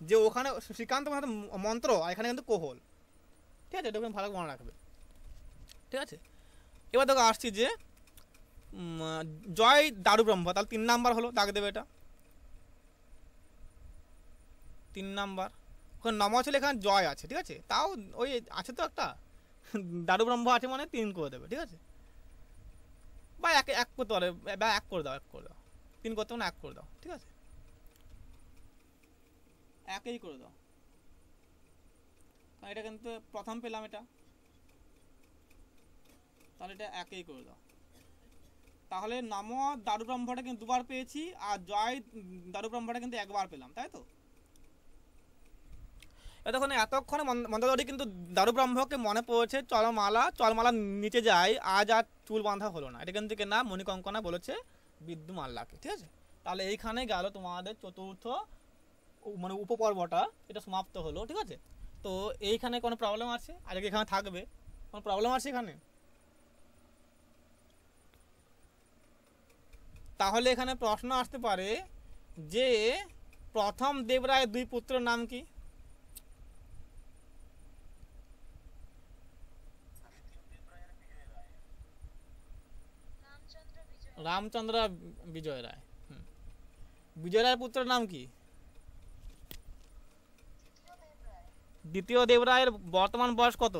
Speaker 1: যে ওখানে শ্রীকান্ত মন্ত্র আর এখানে কিন্তু কোহল, ঠিক আছে, এটা ভালো মনে রাখবে, ঠিক আছে। এবার দেখো আসছি যে জয় দারু ব্রহ্ম, তাহলে 3 নাম্বার হলো, দাগ দেবে এটা 3 নাম্বার। ওখানে নম ছিল, এখানে জয় আছে, ঠিক আছে, তাও ওই আছে তো একটা দারু ব্রহ্ম আছে মানে 3 করে দেবে, ঠিক আছে, বা এক করতে পারে, বা এক করে দাও, 3 করতে মানে 1 করে দাও, ঠিক আছে, একই করে দাও, কারণ এটা কিন্তু প্রথম পেলাম এটা, তাহলে এটা একই করে দাও। তাহলে নম দারু ব্রহ্মটা কিন্তু 2বার পেয়েছি, আর জয় দারু ব্রহ্মটা কিন্তু 1বার পেলাম, তাই তো। এতক্ষণে মন্দাদরি কিন্তু দারু ব্রহ্মকে মনে পড়েছে, চলমালা নিচে যায়, আজ আর চুল বাঁধা হলো না, এটা কিন্তু না মণিকঙ্কনা বলেছে বিদ্যুমাল্লাকে, ঠিক আছে। তাহলে এইখানে গেল তোমাদের চতুর্থ মানে উপপর্বটা, এটা সমাপ্ত হলো, ঠিক আছে। তো এইখানে কোনো প্রবলেম আছে, আজকে এখানে থাকবে, কোনো প্রবলেম আছে এখানে? তাহলে এখানে প্রশ্ন আসতে পারে যে প্রথম দেবরায়ের 2 পুত্রের নাম কি? রামচন্দ্র বিজয় রায়। বিজয় রায়ের পুত্রের নাম কি? দ্বিতীয় দেবরায়ের বর্তমান বয়স কত?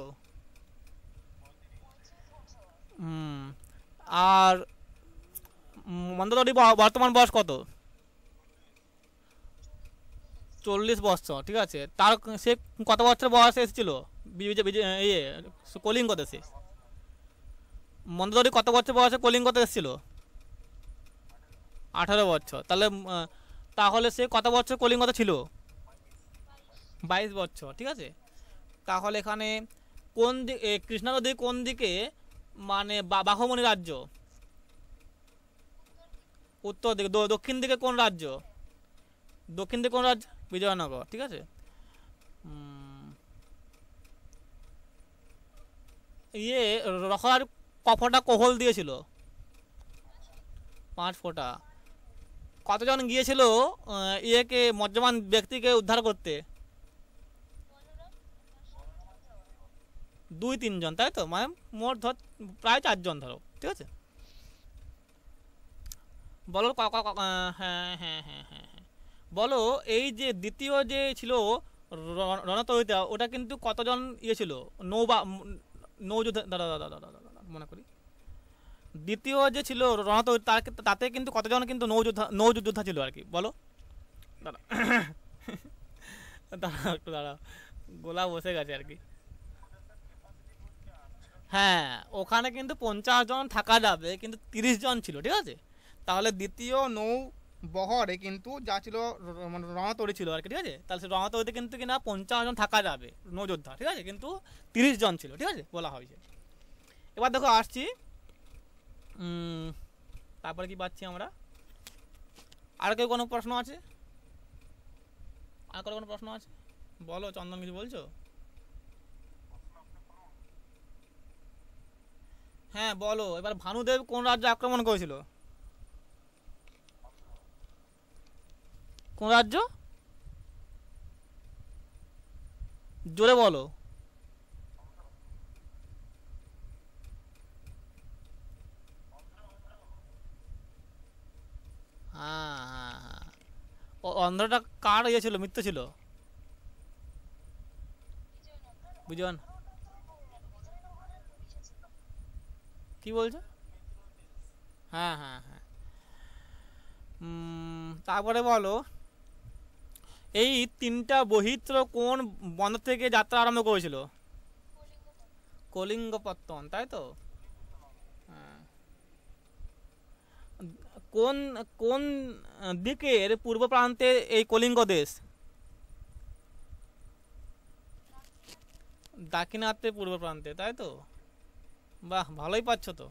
Speaker 1: আর মন্দাদরি বর্তমান বয়স কত? 40 বছর, ঠিক আছে। তার সে কত বছর বয়সে এসেছিল কলিঙ্গ দেশে? মন্দাদরি কত বছর বয়সে কলিঙ্গতে এসেছিল? 18 বছর। তাহলে সে কত বছর কলিঙ্গতে ছিল? 22 বছর, ঠিক আছে। তাহলে এখানে কোন দিকে কৃষ্ণা নদী কোন দিকে মানে বাঘমণি রাজ্য? উত্তর দিকে। দক্ষিণ দিকে কোন রাজ্য? দক্ষিণ দিকে কোন রাজ্য? বিজয়নগর, ঠিক আছে। রখলার কফটা কোহল দিয়েছিল? 5 ফোঁটা। কতজন গিয়েছিল ইয়েকে মর্যবান ব্যক্তিকে উদ্ধার করতে? 2-3 জন, তাই তো, মানে মোট ধর প্রায় 4 জন ধরো, ঠিক আছে। বলো হ্যাঁ হ্যাঁ হ্যাঁ হ্যাঁ হ্যাঁ বলো, এই যে দ্বিতীয় যে ছিল রণতরিতা, ওটা কিন্তু কতজন ইয়ে ছিল নৌযোদ্ধা? দাদা মনে করি দ্বিতীয় যে ছিল রণতরিতা, তাতে কিন্তু কতজন কিন্তু নৌযোদ্ধা ছিল আর কি, বলো দাদা। একটু দাঁড়াও, গোলা বসে গেছে আর কি। হ্যাঁ, ওখানে কিন্তু 50 জন থাকা যাবে, কিন্তু 30 জন ছিল, ঠিক আছে। তাহলে দ্বিতীয় নৌ বহরে কিন্তু যা ছিল মানে রণতরী ছিল আর কি, ঠিক আছে। তাহলে সে রণতরীতে কিন্তু কিনা 50 জন থাকা যাবে নৌযোদ্ধা, ঠিক আছে, কিন্তু 30 জন ছিল, ঠিক আছে, বলা হয়েছে। এবার দেখো আসছি, তারপরে কি পাচ্ছি আমরা? আর কেউ কোনো প্রশ্ন আছে? আর কোনো প্রশ্ন আছে? বলো, চন্দন কিছু বলছো? হ্যাঁ বলো। এবার ভানুদেব কোন রাজ্য আক্রমণ করেছিল? কোন রাজ্য? জোরে বলো। হ্যাঁ হ্যাঁ হ্যাঁ, অন্ধ্রটা কার ইয়ে ছিল, মিত্র ছিল? বিজয়ন, কি বলছো? হ্যাঁ হ্যাঁ হ্যাঁ। তারপরে বলো, এই 3টা বহিত্র কোন বন্দর থেকে যাত্রা আরম্ভ করেছিল? কলিঙ্গপত্তন, তাই তো। হ্যাঁ। কোন কোন দিকের পূর্ব প্রান্তে এই কলিঙ্গ দেশ? দাক্ষিণাত্যের পূর্ব প্রান্তে, তাই তো। বাহ, ভালোই পাচ্ছ তো।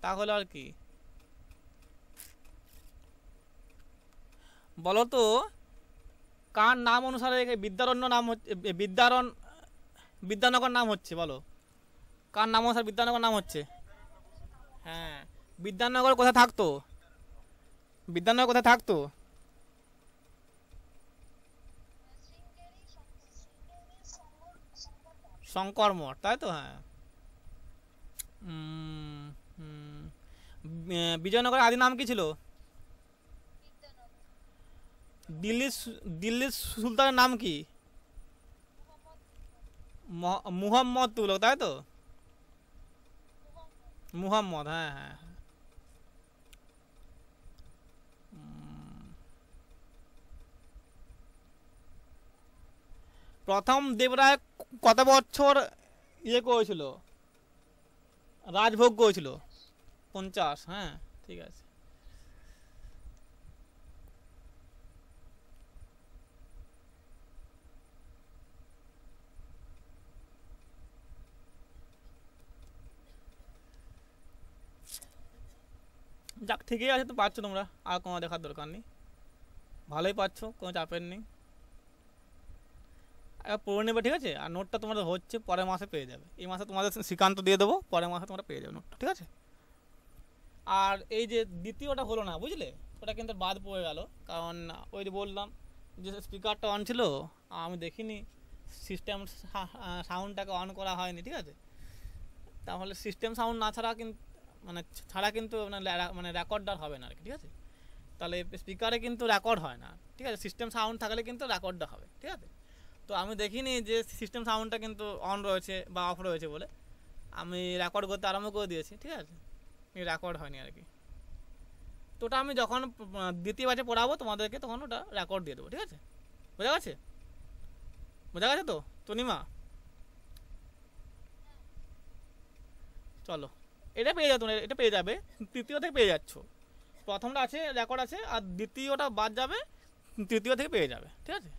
Speaker 1: তাহলে আর কি বলো তো, কার নাম অনুসারে বিদ্যারণ্য নাম হচ্ছে, বিদ্যানগর নাম হচ্ছে? বলো, কার নাম অনুসারে বিদ্যানগর নাম হচ্ছে? হ্যাঁ, বিদ্যানগর কোথায় থাকতো? বিদ্যানগর কোথায় থাকতো? শঙ্কর মঠ, তাই তো। হ্যাঁ। বিজয়নগরের আদি নাম কি ছিল? দিল্লির সুলতানের নাম কি? মুহাম্মদ তুগলক, তাই তো? মুহাম্মদ, হ্যাঁ হ্যাঁ হ্যাঁ। প্রথম দেবরায় কত বছর ইয়ে করেছিল, রাজভোগ করেছিল? 50, হ্যাঁ ঠিক আছে। যাক, ঠিকই আছে, তো পাচ্ছ তোমরা, আর কোনো দেখার দরকার নেই, ভালোই পাচ্ছ, কোনো চাপের নেই। এবার পড়ে নেবে, ঠিক আছে? আর নোটটা তোমাদের হচ্ছে পরের মাসে পেয়ে যাবে, এই মাসে তোমাদের শ্রীকান্ত দিয়ে দেবো, পরের মাসে তোমরা পেয়ে যাবে নোটটা, ঠিক আছে? আর এই যে দ্বিতীয়টা হলো না, বুঝলে, ওটা কিন্তু বাদ পড়ে গেল, কারণ ওই যে বললাম যে স্পিকারটা অন ছিল, আমি দেখিনি, সিস্টেম সাউন্ডটাকে অন করা হয়নি, ঠিক আছে? তাহলে সিস্টেম সাউন্ড না ছাড়া কিন্তু মানে ছাড়া কিন্তু মানে রেকর্ডার হবে না আর কি, ঠিক আছে? তাহলে স্পিকারে কিন্তু রেকর্ড হয় না, ঠিক আছে? সিস্টেম সাউন্ড থাকলে কিন্তু রেকর্ডটা হবে, ঠিক আছে? তো আমি দেখিনি যে সিস্টেম সাউন্ডটা কিন্তু অন রয়েছে বা অফ রয়েছে বলে আমি রেকর্ড করতে আরম্ভ করে দিয়েছি, ঠিক আছে? রেকর্ড হয়নি আর কি। তো ওটা আমি যখন দ্বিতীয় ব্যাচে পড়াবো তোমাদেরকে, তখন ওটা রেকর্ড দিয়ে দেবো, ঠিক আছে? বোঝা গেছে? বোঝা গেছে তো তনিমা? চলো, এটা পেয়ে যাবে, তোমরা এটা পেয়ে যাবে, তৃতীয় থেকে পেয়ে যাচ্ছ। প্রথমটা আছে রেকর্ড আছে, আর দ্বিতীয়টা বাদ যাবে, তৃতীয় থেকে পেয়ে যাবে, ঠিক আছে?